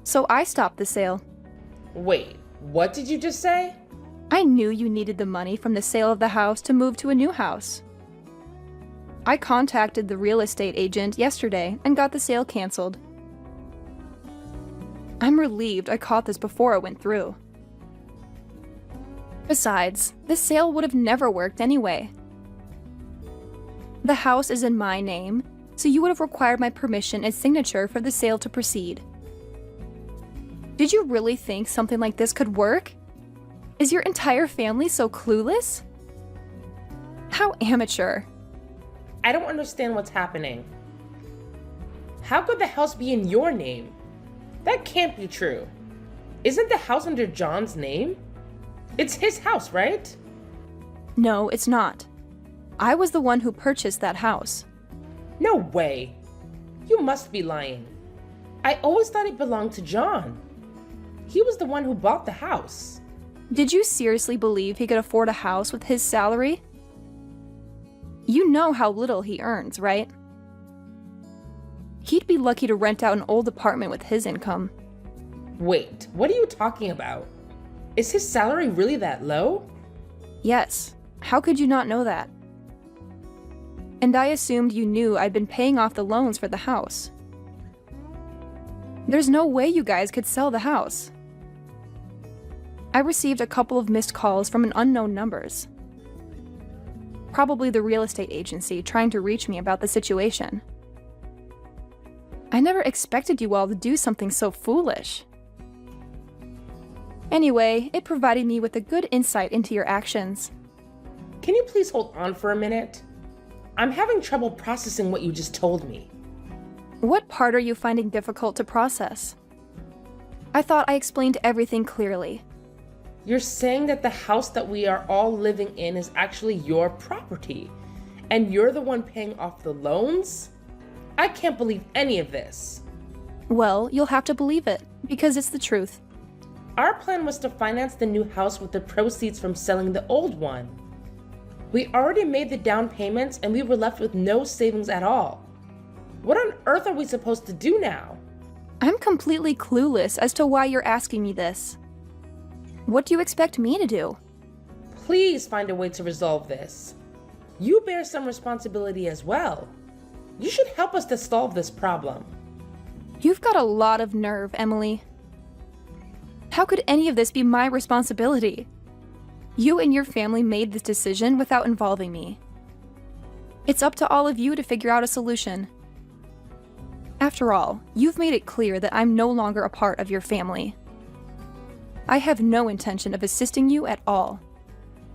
So I stopped the sale. Wait, what did you just say? I knew you needed the money from the sale of the house to move to a new house. I contacted the real estate agent yesterday and got the sale canceled. I'm relieved I caught this before it went through. Besides, this sale would have never worked anyway. The house is in my name, so you would have required my permission and signature for the sale to proceed. Did you really think something like this could work? Is your entire family so clueless? How amateur. I don't understand what's happening. How could the house be in your name? That can't be true. Isn't the house under John's name? It's his house, right? No, it's not. I was the one who purchased that house. No way. You must be lying. I always thought it belonged to John. He was the one who bought the house. Did you seriously believe he could afford a house with his salary? You know how little he earns, right? He'd be lucky to rent out an old apartment with his income. Wait, what are you talking about? Is his salary really that low? Yes. How could you not know that? And I assumed you knew I'd been paying off the loans for the house. There's no way you guys could sell the house. I received a couple of missed calls from an unknown numbers. Probably the real estate agency trying to reach me about the situation. I never expected you all to do something so foolish. Anyway, it provided me with a good insight into your actions. Can you please hold on for a minute? I'm having trouble processing what you just told me. What part are you finding difficult to process? I thought I explained everything clearly. You're saying that the house that we are all living in is actually your property, and you're the one paying off the loans? I can't believe any of this. Well, you'll have to believe it, because it's the truth. Our plan was to finance the new house with the proceeds from selling the old one. We already made the down payments and we were left with no savings at all. What on earth are we supposed to do now? I'm completely clueless as to why you're asking me this. What do you expect me to do? Please find a way to resolve this. You bear some responsibility as well. You should help us to solve this problem. You've got a lot of nerve, Emily. How could any of this be my responsibility? You and your family made this decision without involving me. It's up to all of you to figure out a solution. After all, you've made it clear that I'm no longer a part of your family. I have no intention of assisting you at all.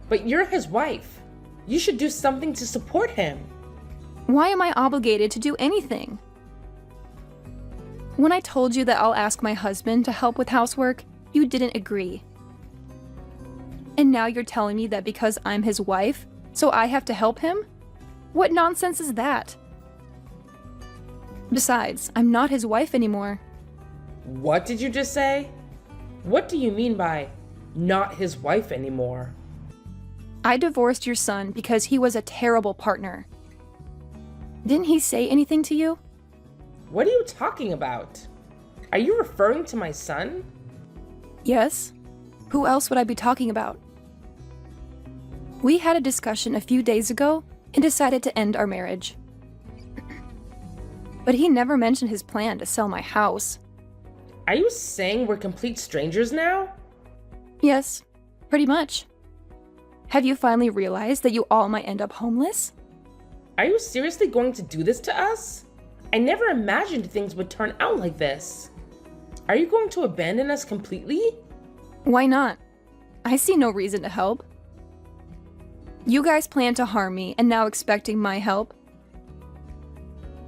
But you're his wife. You should do something to support him. Why am I obligated to do anything? When I told you that I'll ask my husband to help with housework, you didn't agree. And now you're telling me that because I'm his wife, so I have to help him? What nonsense is that? Besides, I'm not his wife anymore. What did you just say? What do you mean by not his wife anymore? I divorced your son because he was a terrible partner. Didn't he say anything to you? What are you talking about? Are you referring to my son? Yes. Who else would I be talking about? We had a discussion a few days ago and decided to end our marriage. But he never mentioned his plan to sell my house. Are you saying we're complete strangers now? Yes, pretty much. Have you finally realized that you all might end up homeless? Are you seriously going to do this to us? I never imagined things would turn out like this. Are you going to abandon us completely? Why not? I see no reason to help. You guys plan to harm me and now expecting my help?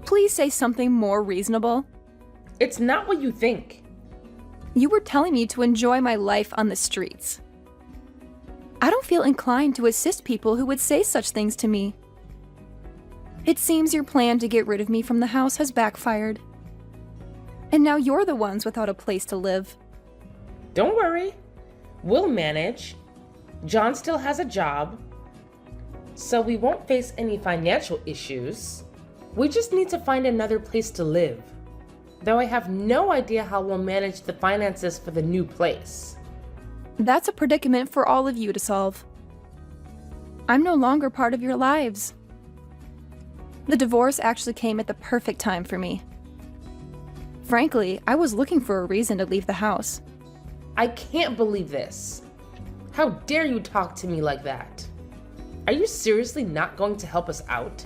Please say something more reasonable. It's not what you think. You were telling me to enjoy my life on the streets. I don't feel inclined to assist people who would say such things to me. It seems your plan to get rid of me from the house has backfired. And now you're the ones without a place to live. Don't worry. We'll manage. John still has a job, so we won't face any financial issues. We just need to find another place to live. Though I have no idea how we'll manage the finances for the new place. That's a predicament for all of you to solve. I'm no longer part of your lives. The divorce actually came at the perfect time for me. Frankly, I was looking for a reason to leave the house. I can't believe this. How dare you talk to me like that? Are you seriously not going to help us out?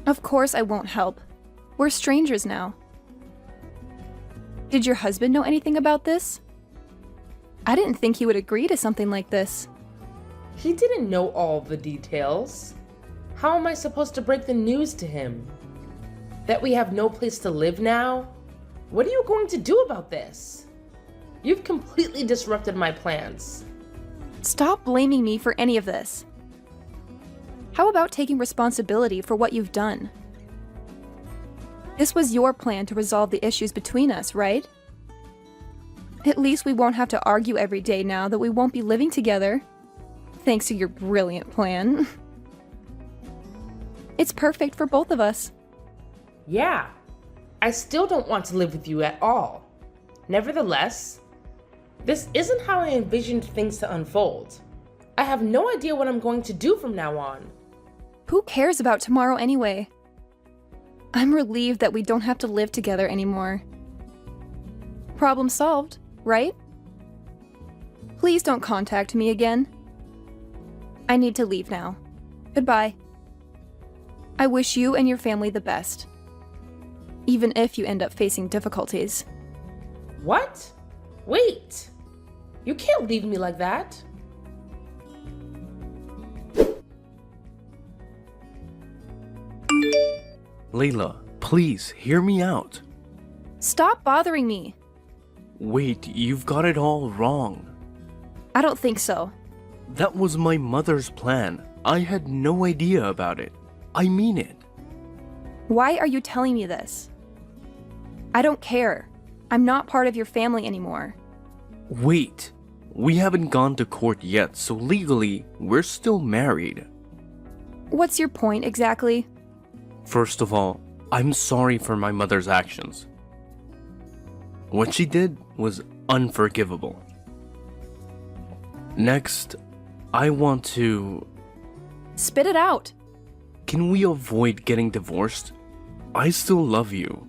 Of course I won't help. We're strangers now. Did your husband know anything about this? I didn't think he would agree to something like this. He didn't know all the details. How am I supposed to break the news to him? That we have no place to live now? What are you going to do about this? You've completely disrupted my plans. Stop blaming me for any of this. How about taking responsibility for what you've done? This was your plan to resolve the issues between us, right? At least we won't have to argue every day now that we won't be living together. Thanks to your brilliant plan. It's perfect for both of us. Yeah, I still don't want to live with you at all. Nevertheless, this isn't how I envisioned things to unfold. I have no idea what I'm going to do from now on. Who cares about tomorrow anyway? I'm relieved that we don't have to live together anymore. Problem solved, right? Please don't contact me again. I need to leave now. Goodbye. I wish you and your family the best, even if you end up facing difficulties. What? Wait! You can't leave me like that. Layla, please hear me out. Stop bothering me. Wait, you've got it all wrong. I don't think so. That was my mother's plan. I had no idea about it. I mean it. Why are you telling me this? I don't care. I'm not part of your family anymore. Wait, we haven't gone to court yet, so legally, we're still married. What's your point exactly? First of all, I'm sorry for my mother's actions. What she did was unforgivable. Next, I want to... Spit it out. Can we avoid getting divorced? I still love you.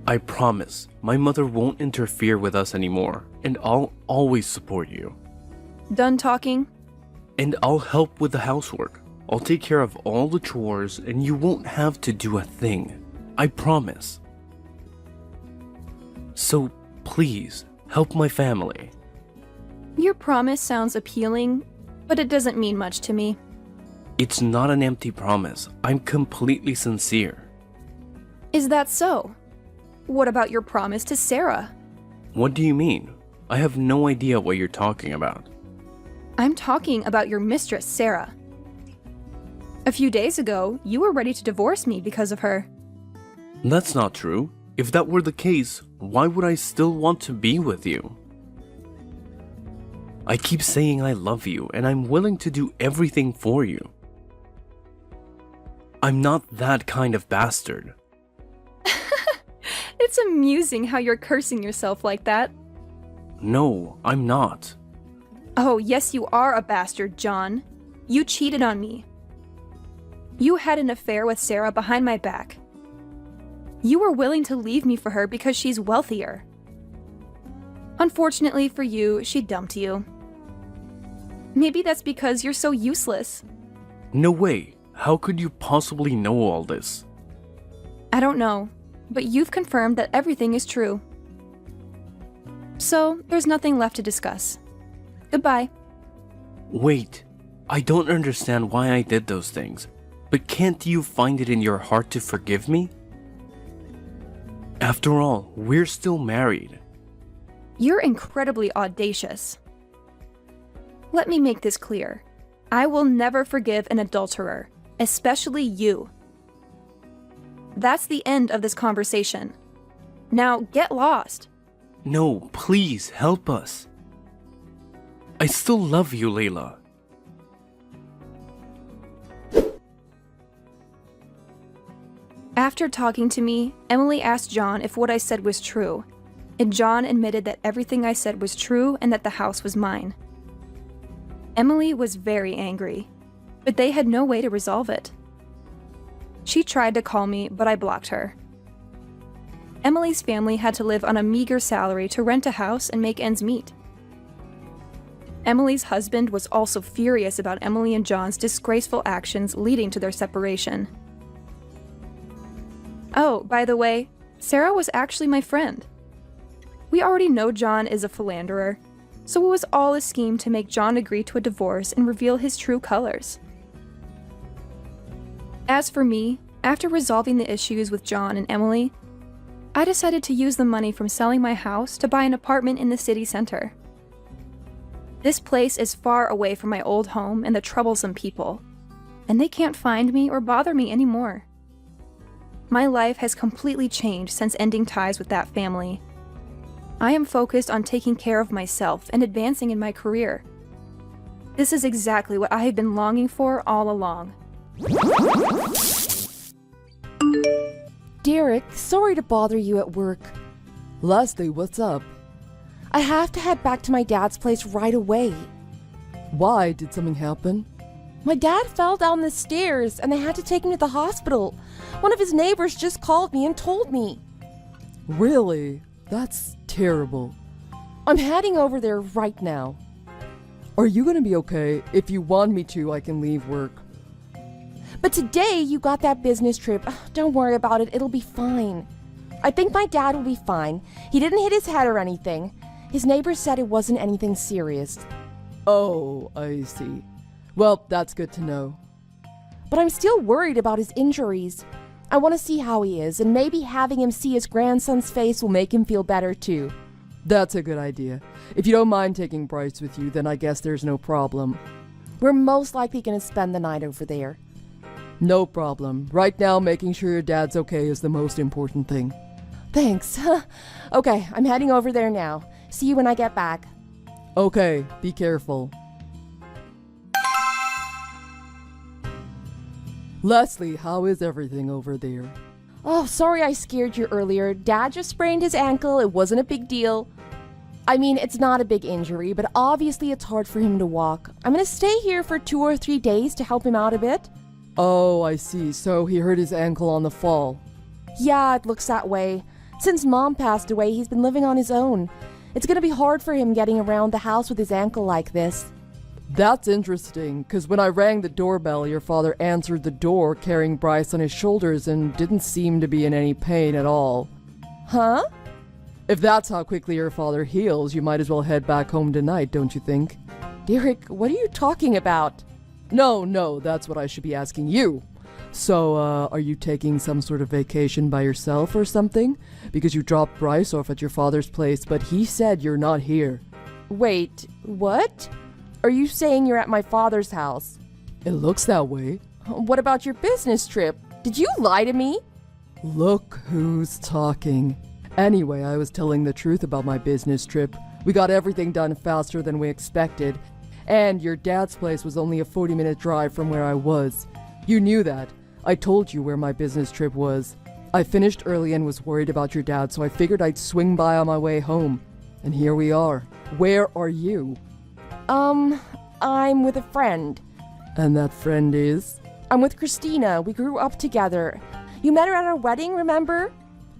I promise my mother won't interfere with us anymore, and I'll always support you. Done talking? And I'll help with the housework. I'll take care of all the chores, and you won't have to do a thing. I promise. So please, help my family. Your promise sounds appealing, but it doesn't mean much to me. It's not an empty promise. I'm completely sincere. Is that so? What about your promise to Sarah? What do you mean? I have no idea what you're talking about. I'm talking about your mistress, Sarah. A few days ago, you were ready to divorce me because of her. That's not true. If that were the case, why would I still want to be with you? I keep saying I love you, and I'm willing to do everything for you. I'm not that kind of bastard. It's amusing how you're cursing yourself like that. No, I'm not. Oh, yes, you are a bastard, John. You cheated on me. You had an affair with Sarah behind my back. You were willing to leave me for her because she's wealthier. Unfortunately for you, she dumped you. Maybe that's because you're so useless. No way. How could you possibly know all this? I don't know, but you've confirmed that everything is true. So, there's nothing left to discuss. Goodbye. Wait, I don't understand why I did those things, but can't you find it in your heart to forgive me? After all, we're still married. You're incredibly audacious. Let me make this clear. I will never forgive an adulterer, especially you. That's the end of this conversation. Now get lost. No, please help us. I still love you, Layla. After talking to me, Emily asked John if what I said was true, and John admitted that everything I said was true and that the house was mine. Emily was very angry, but they had no way to resolve it. She tried to call me, but I blocked her. Emily's family had to live on a meager salary to rent a house and make ends meet. Emily's husband was also furious about Emily and John's disgraceful actions leading to their separation. Oh, by the way, Sarah was actually my friend. We already know John is a philanderer, so it was all a scheme to make John agree to a divorce and reveal his true colors. As for me, after resolving the issues with John and Emily, I decided to use the money from selling my house to buy an apartment in the city center. This place is far away from my old home and the troublesome people, and they can't find me or bother me anymore. My life has completely changed since ending ties with that family. I am focused on taking care of myself and advancing in my career. This is exactly what I have been longing for all along. Derek, sorry to bother you at work. Leslie, what's up? I have to head back to my dad's place right away. Why? Did something happen? My dad fell down the stairs and they had to take him to the hospital. One of his neighbors just called me and told me. Really? That's terrible. I'm heading over there right now. Are you gonna be okay? If you want me to, I can leave work. But today you got that business trip. Don't worry about it, it'll be fine. I think my dad will be fine. He didn't hit his head or anything. His neighbor said it wasn't anything serious. Oh, I see. Well, that's good to know. But I'm still worried about his injuries. I want to see how he is, and maybe having him see his grandson's face will make him feel better too. That's a good idea. If you don't mind taking Bryce with you, then I guess there's no problem. We're most likely going to spend the night over there. No problem. Right now, making sure your dad's okay is the most important thing. Thanks. Okay, I'm heading over there now. See you when I get back. Okay, be careful. Leslie, how is everything over there? Oh, sorry I scared you earlier. Dad just sprained his ankle. It wasn't a big deal. I mean, it's not a big injury, but obviously it's hard for him to walk. I'm gonna stay here for 2 or 3 days to help him out a bit. Oh, I see. So he hurt his ankle on the fall. Yeah, it looks that way. Since Mom passed away, he's been living on his own. It's gonna be hard for him getting around the house with his ankle like this. That's interesting, because when I rang the doorbell, your father answered the door carrying Bryce on his shoulders and didn't seem to be in any pain at all. Huh? If that's how quickly your father heals, you might as well head back home tonight, don't you think? Derek, what are you talking about? No, that's what I should be asking you. So, are you taking some sort of vacation by yourself or something? Because you dropped Bryce off at your father's place, but he said you're not here. Wait, what? Are you saying you're at my father's house? It looks that way. What about your business trip? Did you lie to me? Look who's talking. Anyway, I was telling the truth about my business trip. We got everything done faster than we expected. And your dad's place was only a 40-minute drive from where I was. You knew that. I told you where my business trip was. I finished early and was worried about your dad, so I figured I'd swing by on my way home. And here we are. Where are you? I'm with a friend. And that friend is? I'm with Christina. We grew up together. You met her at our wedding, remember?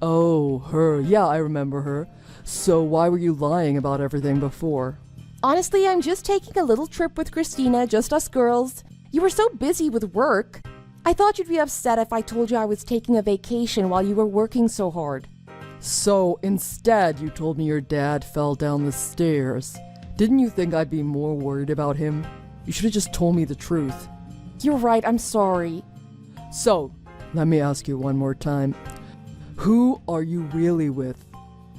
Oh, her. Yeah, I remember her. So why were you lying about everything before? Honestly, I'm just taking a little trip with Christina, just us girls. You were so busy with work. I thought you'd be upset if I told you I was taking a vacation while you were working so hard. So instead, you told me your dad fell down the stairs. Didn't you think I'd be more worried about him? You should have just told me the truth. You're right, I'm sorry. So, let me ask you one more time. Who are you really with?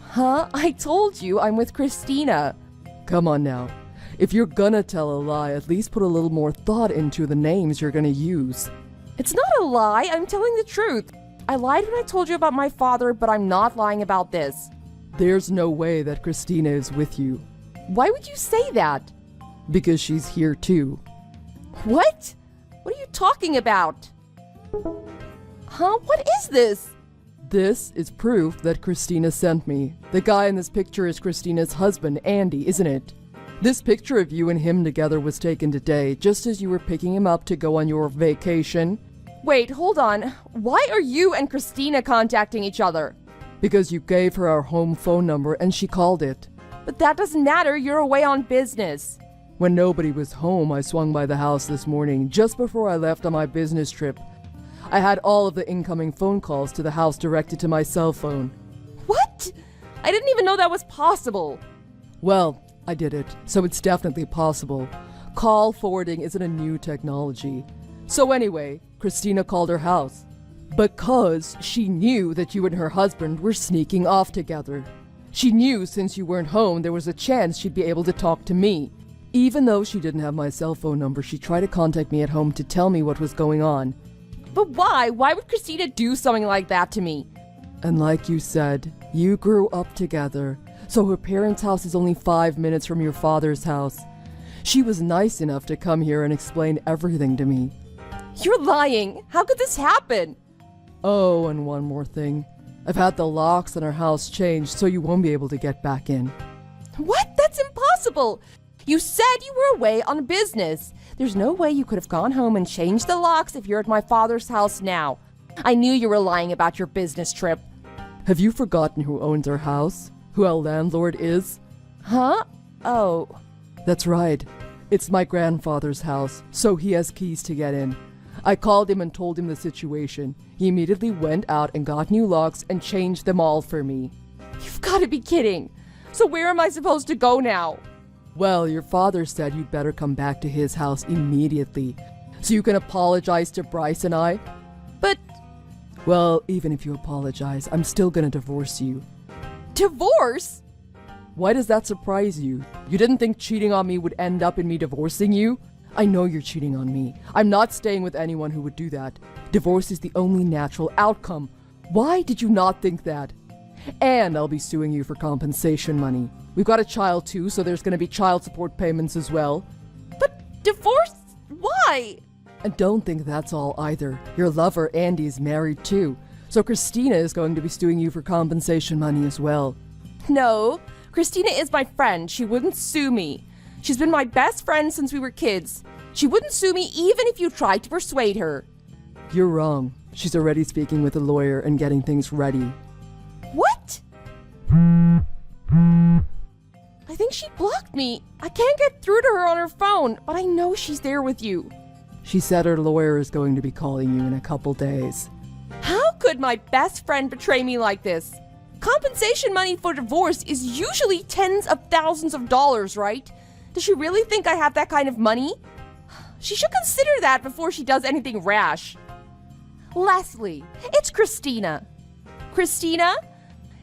Huh? I told you I'm with Christina. Come on now. If you're gonna tell a lie, at least put a little more thought into the names you're gonna use. It's not a lie, I'm telling the truth. I lied when I told you about my father, but I'm not lying about this. There's no way that Christina is with you. Why would you say that? Because she's here too. What? What are you talking about? Huh? What is this? This is proof that Christina sent me. The guy in this picture is Christina's husband, Andy, isn't it? This picture of you and him together was taken today, just as you were picking him up to go on your vacation. Wait, hold on. Why are you and Christina contacting each other? Because you gave her our home phone number and she called it. But that doesn't matter, you're away on business. When nobody was home, I swung by the house this morning, just before I left on my business trip. I had all of the incoming phone calls to the house directed to my cell phone. What? I didn't even know that was possible. Well, I did it, so it's definitely possible. Call forwarding isn't a new technology. So anyway, Christina called her house. Because she knew that you and her husband were sneaking off together. She knew since you weren't home there was a chance she'd be able to talk to me. Even though she didn't have my cell phone number, she tried to contact me at home to tell me what was going on. But why? Why would Christina do something like that to me? And like you said, you grew up together, so her parents' house is only 5 minutes from your father's house. She was nice enough to come here and explain everything to me. You're lying. How could this happen? Oh, and one more thing. I've had the locks on our house changed, so you won't be able to get back in. What? That's impossible. You said you were away on business. There's no way you could have gone home and changed the locks if you're at my father's house now. I knew you were lying about your business trip. Have you forgotten who owns our house? Who our landlord is? Huh? Oh. That's right. It's my grandfather's house, so he has keys to get in. I called him and told him the situation. He immediately went out and got new locks and changed them all for me. You've got to be kidding. So where am I supposed to go now? Well, your father said you'd better come back to his house immediately, so you can apologize to Bryce and I. But... Well, even if you apologize, I'm still gonna divorce you. Divorce? Why does that surprise you? You didn't think cheating on me would end up in me divorcing you? I know you're cheating on me. I'm not staying with anyone who would do that. Divorce is the only natural outcome. Why did you not think that? And I'll be suing you for compensation money. We've got a child too, so there's gonna be child support payments as well. But divorce? Why? And don't think that's all either. Your lover, Andy, is married too. So Christina is going to be suing you for compensation money as well. No, Christina is my friend. She wouldn't sue me. She's been my best friend since we were kids. She wouldn't sue me even if you tried to persuade her. You're wrong. She's already speaking with a lawyer and getting things ready. What? I think she blocked me. I can't get through to her on her phone, but I know she's there with you. She said her lawyer is going to be calling you in a couple days. How could my best friend betray me like this? Compensation money for divorce is usually tens of thousands of dollars, right? Does she really think I have that kind of money? She should consider that before she does anything rash. Leslie, it's Christina. Christina?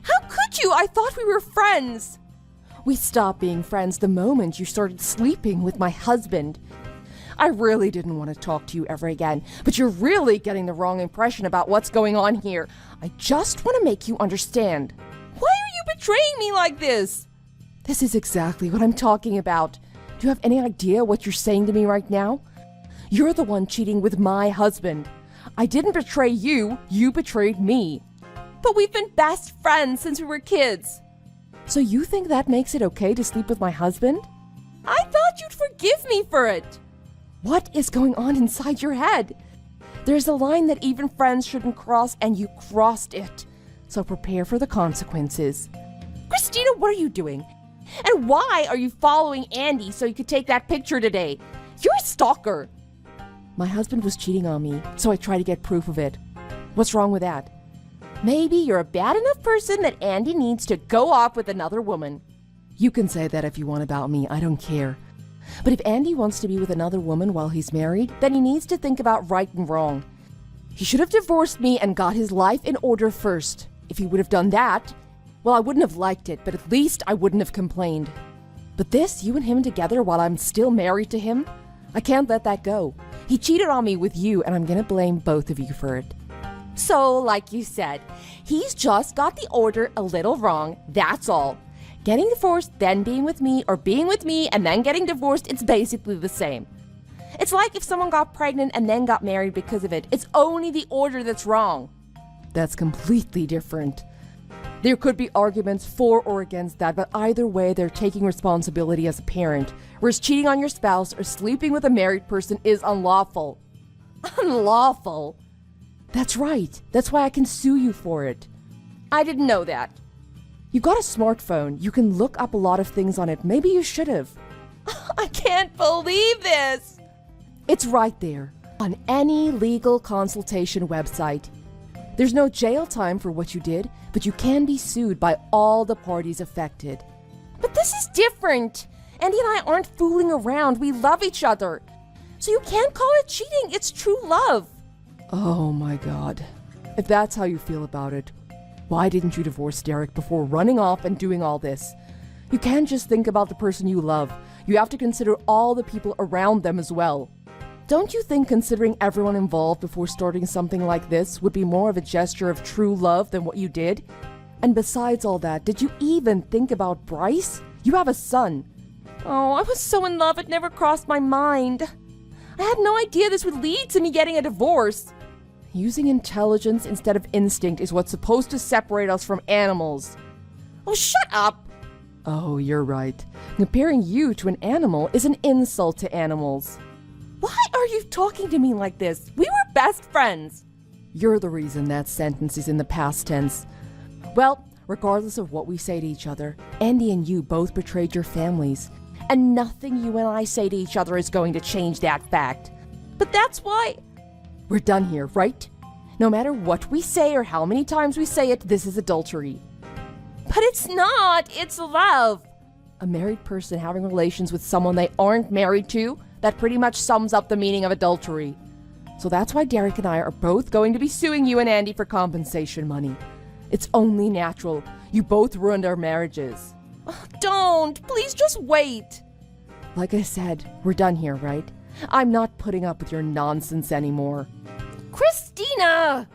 How could you? I thought we were friends. We stopped being friends the moment you started sleeping with my husband. I really didn't want to talk to you ever again, but you're really getting the wrong impression about what's going on here. I just want to make you understand. Why are you betraying me like this? This is exactly what I'm talking about. Do you have any idea what you're saying to me right now? You're the one cheating with my husband. I didn't betray you, you betrayed me. But we've been best friends since we were kids. So you think that makes it okay to sleep with my husband? I thought you'd forgive me for it. What is going on inside your head? There's a line that even friends shouldn't cross, and you crossed it. So prepare for the consequences. Christina, what are you doing? And why are you following Andy so you could take that picture today? You're a stalker. My husband was cheating on me, so I tried to get proof of it. What's wrong with that? Maybe you're a bad enough person that Andy needs to go off with another woman. You can say that if you want about me, I don't care. But if Andy wants to be with another woman while he's married, then he needs to think about right and wrong. He should have divorced me and got his life in order first. If he would have done that, well, I wouldn't have liked it, but at least I wouldn't have complained. But this, you and him together while I'm still married to him, I can't let that go. He cheated on me with you, and I'm gonna blame both of you for it. So, like you said, he's just got the order a little wrong, that's all. Getting divorced, then being with me, or being with me and then getting divorced, it's basically the same. It's like if someone got pregnant and then got married because of it. It's only the order that's wrong. That's completely different. There could be arguments for or against that, but either way, they're taking responsibility as a parent, whereas cheating on your spouse or sleeping with a married person is unlawful. Unlawful? That's right. That's why I can sue you for it. I didn't know that. You got a smartphone. You can look up a lot of things on it. Maybe you should have. I can't believe this. It's right there on any legal consultation website. There's no jail time for what you did, but you can be sued by all the parties affected. But this is different. Andy and I aren't fooling around. We love each other. So you can't call it cheating. It's true love. Oh my God. If that's how you feel about it, why didn't you divorce Derek before running off and doing all this? You can't just think about the person you love. You have to consider all the people around them as well. Don't you think considering everyone involved before starting something like this would be more of a gesture of true love than what you did? And besides all that, did you even think about Bryce? You have a son. Oh, I was so in love it never crossed my mind. I had no idea this would lead to me getting a divorce. Using intelligence instead of instinct is what's supposed to separate us from animals. Oh, shut up! Oh, you're right. Comparing you to an animal is an insult to animals. Why are you talking to me like this? We were best friends. You're the reason that sentence is in the past tense. Well, regardless of what we say to each other, Andy and you both betrayed your families. And nothing you and I say to each other is going to change that fact. But that's why... We're done here, right? No matter what we say or how many times we say it, this is adultery. But it's not! It's love! A married person having relations with someone they aren't married to, that pretty much sums up the meaning of adultery. So that's why Derek and I are both going to be suing you and Andy for compensation money. It's only natural. You both ruined our marriages. Oh, don't! Please just wait! Like I said, we're done here, right? I'm not putting up with your nonsense anymore. Christina!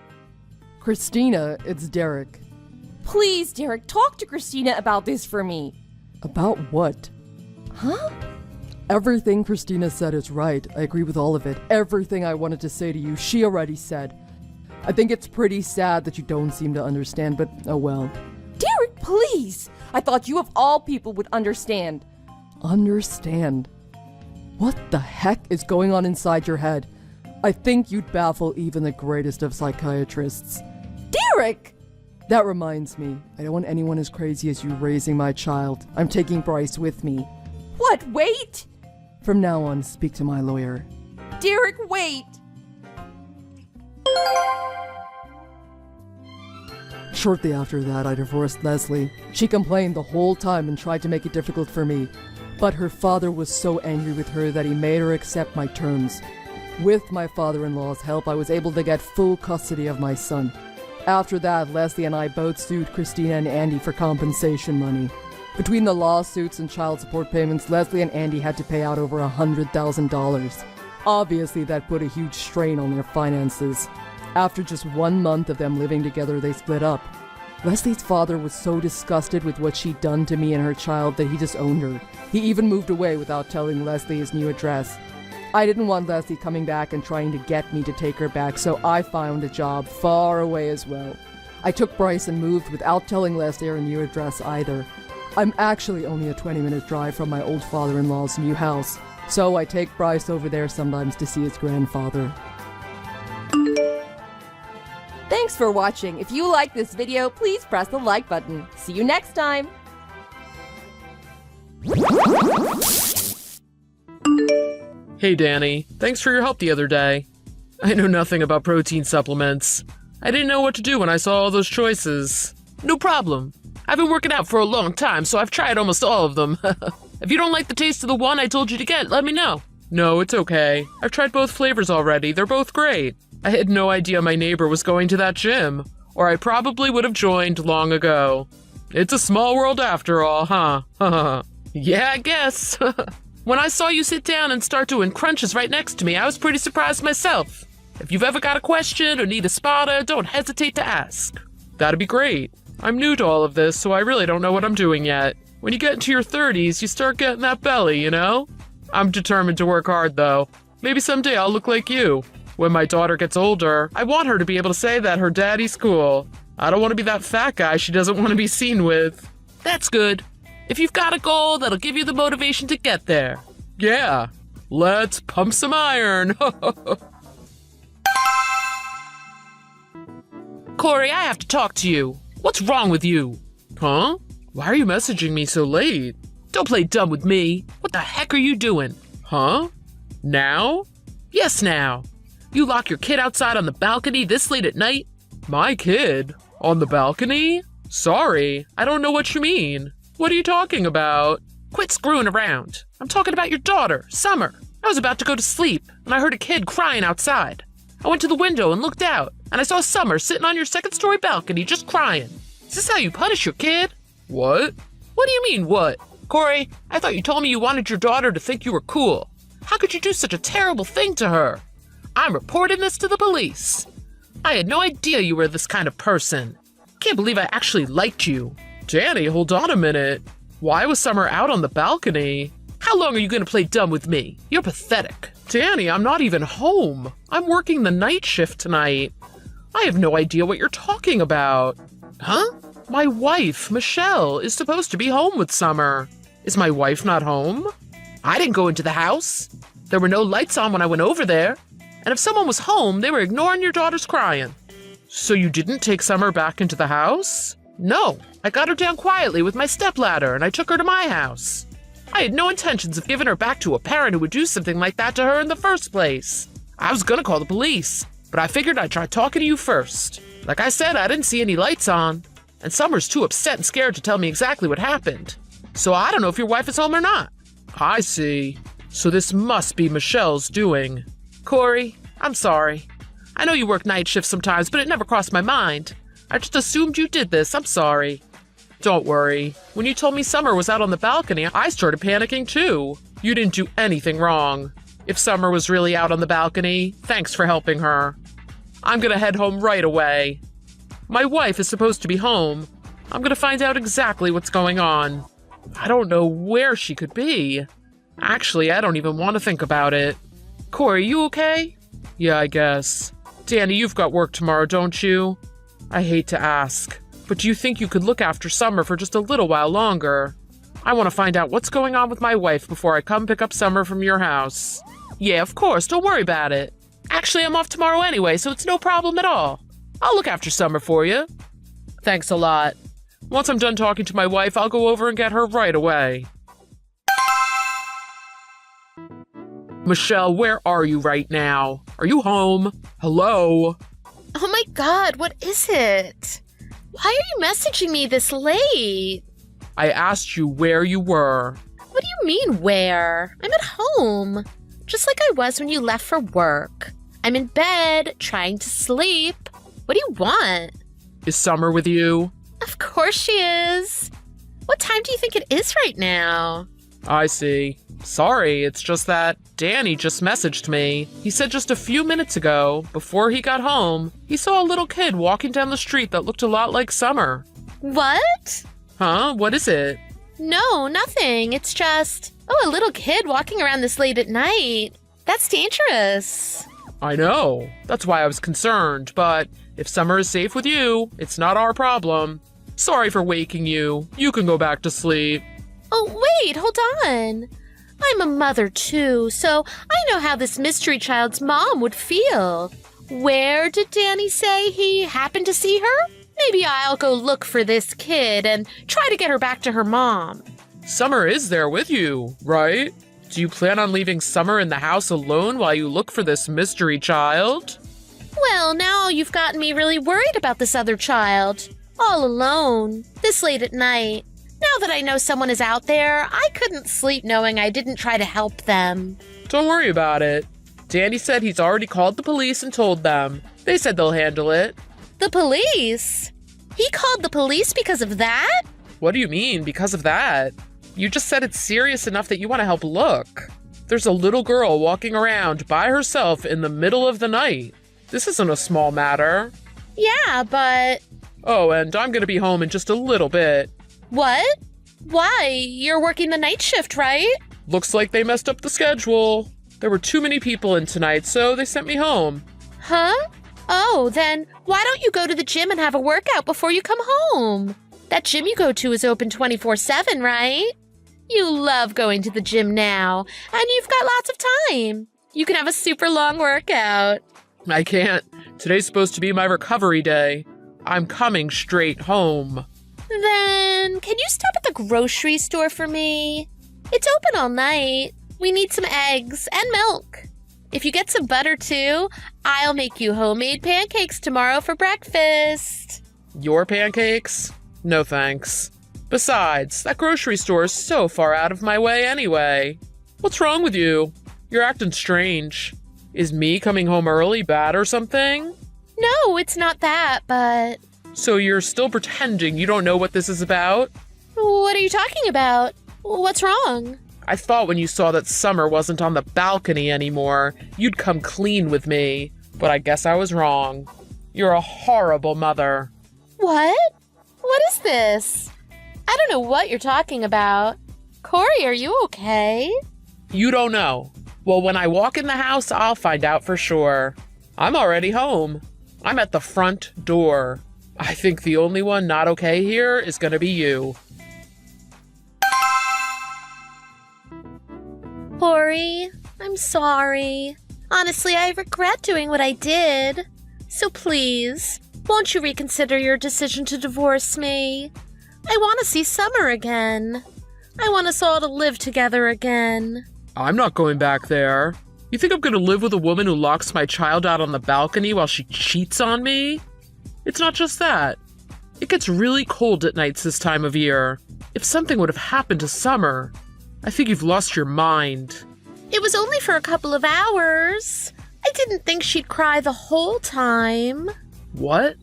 Christina, it's Derek. Please, Derek, talk to Christina about this for me. About what? Huh? Everything Christina said is right. I agree with all of it. Everything I wanted to say to you, she already said. I think it's pretty sad that you don't seem to understand, but oh well. Derek, please! I thought you of all people would understand. Understand? What the heck is going on inside your head? I think you'd baffle even the greatest of psychiatrists. Derek! That reminds me, I don't want anyone as crazy as you raising my child. I'm taking Bryce with me. What, wait? From now on, speak to my lawyer. Derek, wait! Shortly after that, I divorced Leslie. She complained the whole time and tried to make it difficult for me. But her father was so angry with her that he made her accept my terms. With my father-in-law's help, I was able to get full custody of my son. After that, Leslie and I both sued Christina and Andy for compensation money. Between the lawsuits and child support payments, Leslie and Andy had to pay out over $100,000. Obviously, that put a huge strain on their finances. After just 1 month of them living together, they split up. Leslie's father was so disgusted with what she'd done to me and her child that he disowned her. He even moved away without telling Leslie his new address. I didn't want Leslie coming back and trying to get me to take her back, so I found a job far away as well. I took Bryce and moved without telling Leslie her new address either. I'm actually only a 20-minute drive from my old father-in-law's new house, so I take Bryce over there sometimes to see his grandfather. Thanks for watching. If you like this video, please press the like button. See you next time! Hey Danny, thanks for your help the other day. I know nothing about protein supplements. I didn't know what to do when I saw all those choices. No problem. I've been working out for a long time, so I've tried almost all of them. If you don't like the taste of the one I told you to get, let me know. No, it's okay. I've tried both flavors already. They're both great. I had no idea my neighbor was going to that gym, or I probably would have joined long ago. It's a small world after all, huh? Yeah, I guess. When I saw you sit down and start doing crunches right next to me, I was pretty surprised myself. If you've ever got a question or need a spotter, don't hesitate to ask. That'd be great. I'm new to all of this, so I really don't know what I'm doing yet. When you get into your 30s, you start getting that belly, you know? I'm determined to work hard, though. Maybe someday I'll look like you. When my daughter gets older, I want her to be able to say that her daddy's cool. I don't want to be that fat guy she doesn't want to be seen with. That's good. If you've got a goal, that'll give you the motivation to get there. Yeah, let's pump some iron. Corey, I have to talk to you. What's wrong with you? Huh? Why are you messaging me so late? Don't play dumb with me. What the heck are you doing? Huh? Now? Yes, now. You lock your kid outside on the balcony this late at night? My kid? On the balcony? Sorry, I don't know what you mean. What are you talking about? Quit screwing around. I'm talking about your daughter, Summer. I was about to go to sleep, and I heard a kid crying outside. I went to the window and looked out, and I saw Summer sitting on your second-story balcony just crying. Is this how you punish your kid? What? What do you mean, what? Corey, I thought you told me you wanted your daughter to think you were cool. How could you do such a terrible thing to her? I'm reporting this to the police. I had no idea you were this kind of person. Can't believe I actually liked you. Danny, hold on a minute. Why was Summer out on the balcony? How long are you going to play dumb with me? You're pathetic. Danny, I'm not even home. I'm working the night shift tonight. I have no idea what you're talking about. Huh? My wife, Michelle, is supposed to be home with Summer. Is my wife not home? I didn't go into the house. There were no lights on when I went over there. And if someone was home, they were ignoring your daughter's crying. So you didn't take Summer back into the house? No, I got her down quietly with my stepladder and I took her to my house. I had no intentions of giving her back to a parent who would do something like that to her in the first place. I was gonna call the police, but I figured I'd try talking to you first. Like I said, I didn't see any lights on, and Summer's too upset and scared to tell me exactly what happened. So I don't know if your wife is home or not. I see. So this must be Michelle's doing. Corey, I'm sorry. I know you work night shifts sometimes, but it never crossed my mind. I just assumed you did this. I'm sorry. Don't worry. When you told me Summer was out on the balcony, I started panicking too. You didn't do anything wrong. If Summer was really out on the balcony, thanks for helping her. I'm gonna head home right away. My wife is supposed to be home. I'm gonna find out exactly what's going on. I don't know where she could be. Actually, I don't even want to think about it. Corey, you okay? Yeah, I guess. Danny, you've got work tomorrow, don't you? I hate to ask, but do you think you could look after Summer for just a little while longer? I want to find out what's going on with my wife before I come pick up Summer from your house. Yeah, of course, don't worry about it. Actually, I'm off tomorrow anyway, so it's no problem at all. I'll look after Summer for you. Thanks a lot. Once I'm done talking to my wife, I'll go over and get her right away. Michelle, where are you right now? Are you home? Hello? Oh my god, what is it? Why are you messaging me this late? I asked you where you were. What do you mean, where? I'm at home. Just like I was when you left for work. I'm in bed, trying to sleep. What do you want? Is Summer with you? Of course she is. What time do you think it is right now? I see. Sorry, it's just that Danny just messaged me. He said just a few minutes ago, before he got home, he saw a little kid walking down the street that looked a lot like Summer. What? Huh? What is it? No, nothing. It's just, a little kid walking around this late at night. That's dangerous. I know. That's why I was concerned, but if Summer is safe with you, it's not our problem. Sorry for waking you. You can go back to sleep. Oh, wait, hold on. I'm a mother too, so I know how this mystery child's mom would feel. Where did Danny say he happened to see her? Maybe I'll go look for this kid and try to get her back to her mom. Summer is there with you, right? Do you plan on leaving Summer in the house alone while you look for this mystery child? Well, now you've gotten me really worried about this other child. All alone, this late at night. Now that I know someone is out there, I couldn't sleep knowing I didn't try to help them. Don't worry about it. Danny said he's already called the police and told them. They said they'll handle it. The police? He called the police because of that? What do you mean, because of that? You just said it's serious enough that you want to help look. There's a little girl walking around by herself in the middle of the night. This isn't a small matter. Yeah, but... Oh, and I'm gonna be home in just a little bit. What? Why? You're working the night shift, right? Looks like they messed up the schedule. There were too many people in tonight, so they sent me home. Huh? Oh, then why don't you go to the gym and have a workout before you come home? That gym you go to is open 24/7, right? You love going to the gym now, and you've got lots of time. You can have a super long workout. I can't. Today's supposed to be my recovery day. I'm coming straight home. Then, can you stop at the grocery store for me? It's open all night. We need some eggs and milk. If you get some butter too, I'll make you homemade pancakes tomorrow for breakfast. Your pancakes? No thanks. Besides, that grocery store is so far out of my way anyway. What's wrong with you? You're acting strange. Is me coming home early bad or something? No, it's not that, but... So you're still pretending you don't know what this is about? What are you talking about? What's wrong? I thought when you saw that Summer wasn't on the balcony anymore, you'd come clean with me. But I guess I was wrong. You're a horrible mother. What? What is this? I don't know what you're talking about. Corey, are you okay? You don't know. Well, when I walk in the house, I'll find out for sure. I'm already home. I'm at the front door. I think the only one not okay here is gonna be you. Corey, I'm sorry. Honestly, I regret doing what I did. So please, won't you reconsider your decision to divorce me? I want to see Summer again. I want us all to live together again. I'm not going back there. You think I'm gonna live with a woman who locks my child out on the balcony while she cheats on me? It's not just that. It gets really cold at nights this time of year. If something would have happened to Summer, I think you've lost your mind. It was only for a couple of hours. I didn't think she'd cry the whole time. What?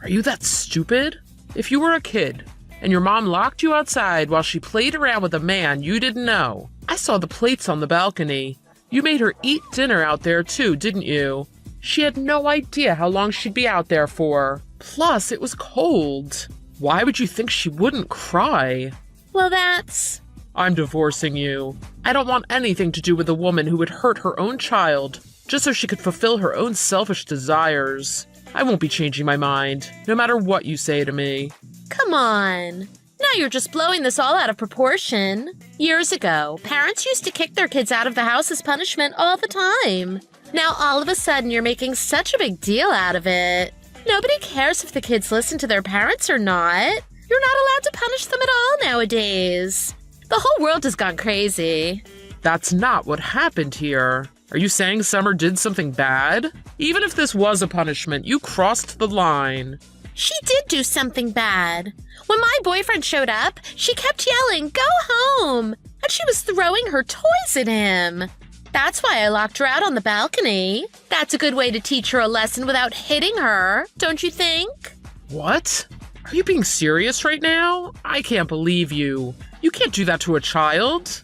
Are you that stupid? If you were a kid, and your mom locked you outside while she played around with a man you didn't know. I saw the plates on the balcony. You made her eat dinner out there too, didn't you? She had no idea how long she'd be out there for. Plus, it was cold. Why would you think she wouldn't cry? Well, that's... I'm divorcing you. I don't want anything to do with a woman who would hurt her own child just so she could fulfill her own selfish desires. I won't be changing my mind, no matter what you say to me. Come on. Now you're just blowing this all out of proportion. Years ago, parents used to kick their kids out of the house as punishment all the time. Now all of a sudden you're making such a big deal out of it. Nobody cares if the kids listen to their parents or not. You're not allowed to punish them at all nowadays. The whole world has gone crazy. That's not what happened here. Are you saying Summer did something bad? Even if this was a punishment, you crossed the line. She did do something bad. When my boyfriend showed up, she kept yelling, "Go home!" And she was throwing her toys at him. That's why I locked her out on the balcony. That's a good way to teach her a lesson without hitting her, don't you think? What? Are you being serious right now? I can't believe you. You can't do that to a child.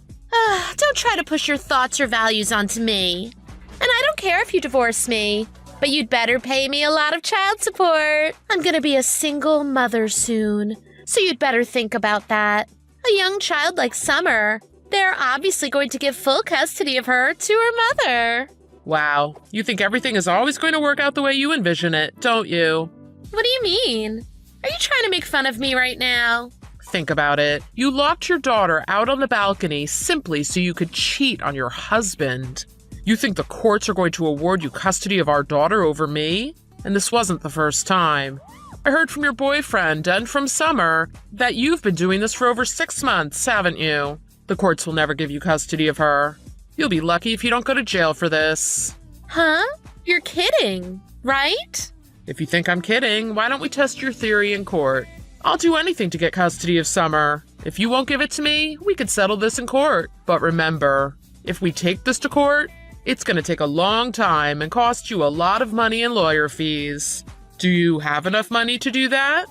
Don't try to push your thoughts or values onto me. And I don't care if you divorce me, but you'd better pay me a lot of child support. I'm gonna be a single mother soon, so you'd better think about that. A young child like Summer, they're obviously going to give full custody of her to her mother. Wow, you think everything is always going to work out the way you envision it, don't you? What do you mean? Are you trying to make fun of me right now? Think about it. You locked your daughter out on the balcony simply so you could cheat on your husband. You think the courts are going to award you custody of our daughter over me? And this wasn't the first time. I heard from your boyfriend and from Summer that you've been doing this for over 6 months, haven't you? The courts will never give you custody of her. You'll be lucky if you don't go to jail for this. Huh? You're kidding, right? If you think I'm kidding, why don't we test your theory in court? I'll do anything to get custody of Summer. If you won't give it to me, we could settle this in court. But remember, if we take this to court, it's going to take a long time and cost you a lot of money in lawyer fees. Do you have enough money to do that?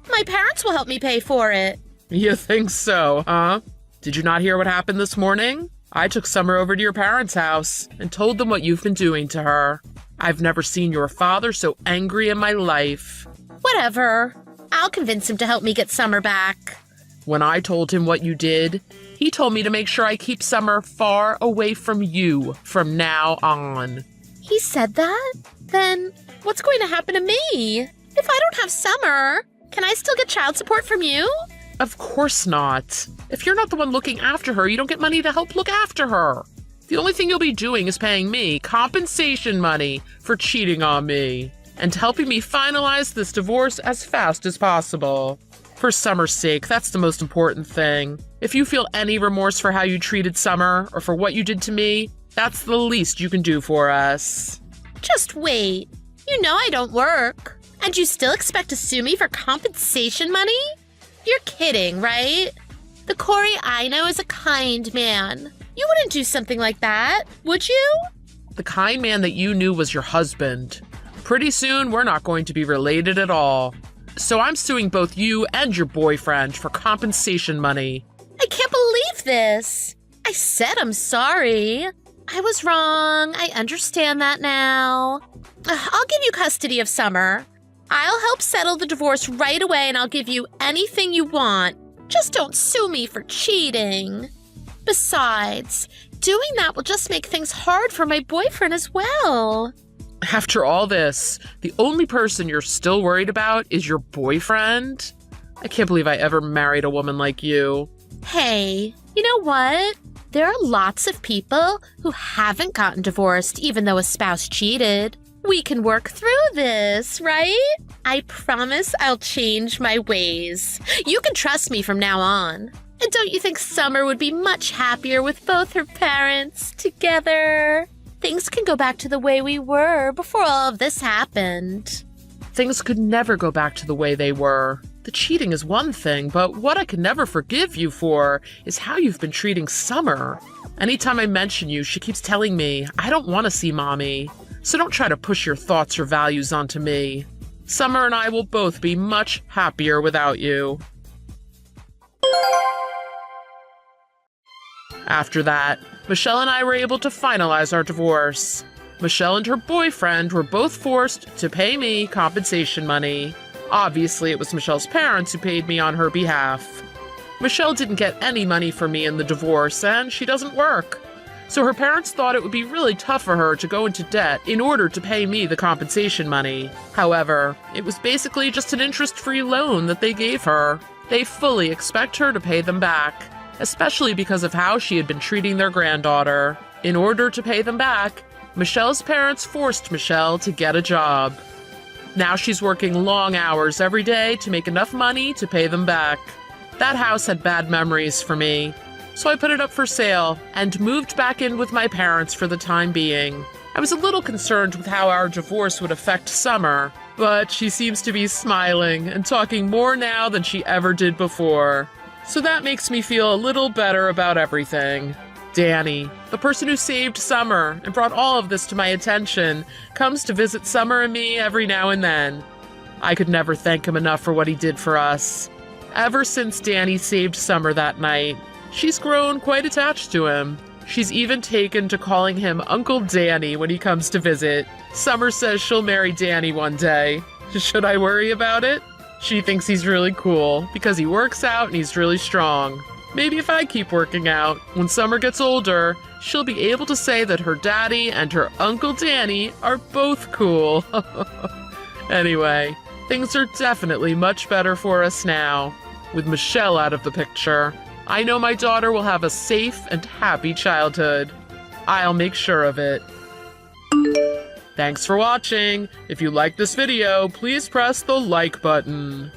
My parents will help me pay for it. You think so, huh? Did you not hear what happened this morning? I took Summer over to your parents' house and told them what you've been doing to her. I've never seen your father so angry in my life. Whatever. I'll convince him to help me get Summer back. When I told him what you did, he told me to make sure I keep Summer far away from you from now on. He said that? Then what's going to happen to me? If I don't have Summer, can I still get child support from you? Of course not. If you're not the one looking after her, you don't get money to help look after her. The only thing you'll be doing is paying me compensation money for cheating on me and helping me finalize this divorce as fast as possible. For Summer's sake, that's the most important thing. If you feel any remorse for how you treated Summer or for what you did to me, that's the least you can do for us. Just wait. You know I don't work. And you still expect to sue me for compensation money? You're kidding, right? The Corey I know is a kind man. You wouldn't do something like that, would you? The kind man that you knew was your husband. Pretty soon, we're not going to be related at all. So I'm suing both you and your boyfriend for compensation money. I can't believe this. I said I'm sorry. I was wrong. I understand that now. I'll give you custody of Summer. I'll help settle the divorce right away and I'll give you anything you want. Just don't sue me for cheating. Besides, doing that will just make things hard for my boyfriend as well. After all this, the only person you're still worried about is your boyfriend? I can't believe I ever married a woman like you. Hey, you know what? There are lots of people who haven't gotten divorced even though a spouse cheated. We can work through this, right? I promise I'll change my ways. You can trust me from now on. And don't you think Summer would be much happier with both her parents together? Things can go back to the way we were before all of this happened. Things could never go back to the way they were. The cheating is one thing, but what I could never forgive you for is how you've been treating Summer. Anytime I mention you, she keeps telling me, I don't want to see Mommy. So don't try to push your thoughts or values onto me. Summer and I will both be much happier without you. After that, Michelle and I were able to finalize our divorce. Michelle and her boyfriend were both forced to pay me compensation money. Obviously, it was Michelle's parents who paid me on her behalf. Michelle didn't get any money from me in the divorce, and she doesn't work. So her parents thought it would be really tough for her to go into debt in order to pay me the compensation money. However, it was basically just an interest-free loan that they gave her. They fully expect her to pay them back, especially because of how she had been treating their granddaughter. In order to pay them back, Michelle's parents forced Michelle to get a job. Now she's working long hours every day to make enough money to pay them back. That house had bad memories for me, so I put it up for sale and moved back in with my parents for the time being. I was a little concerned with how our divorce would affect Summer, but she seems to be smiling and talking more now than she ever did before. So that makes me feel a little better about everything. Danny, the person who saved Summer and brought all of this to my attention, comes to visit Summer and me every now and then. I could never thank him enough for what he did for us. Ever since Danny saved Summer that night, she's grown quite attached to him. She's even taken to calling him Uncle Danny when he comes to visit. Summer says she'll marry Danny one day. Should I worry about it? She thinks he's really cool because he works out and he's really strong. Maybe if I keep working out, when Summer gets older, she'll be able to say that her daddy and her Uncle Danny are both cool. Anyway, things are definitely much better for us now. With Michelle out of the picture, I know my daughter will have a safe and happy childhood. I'll make sure of it. Thanks for watching. If you like this video, please press the like button.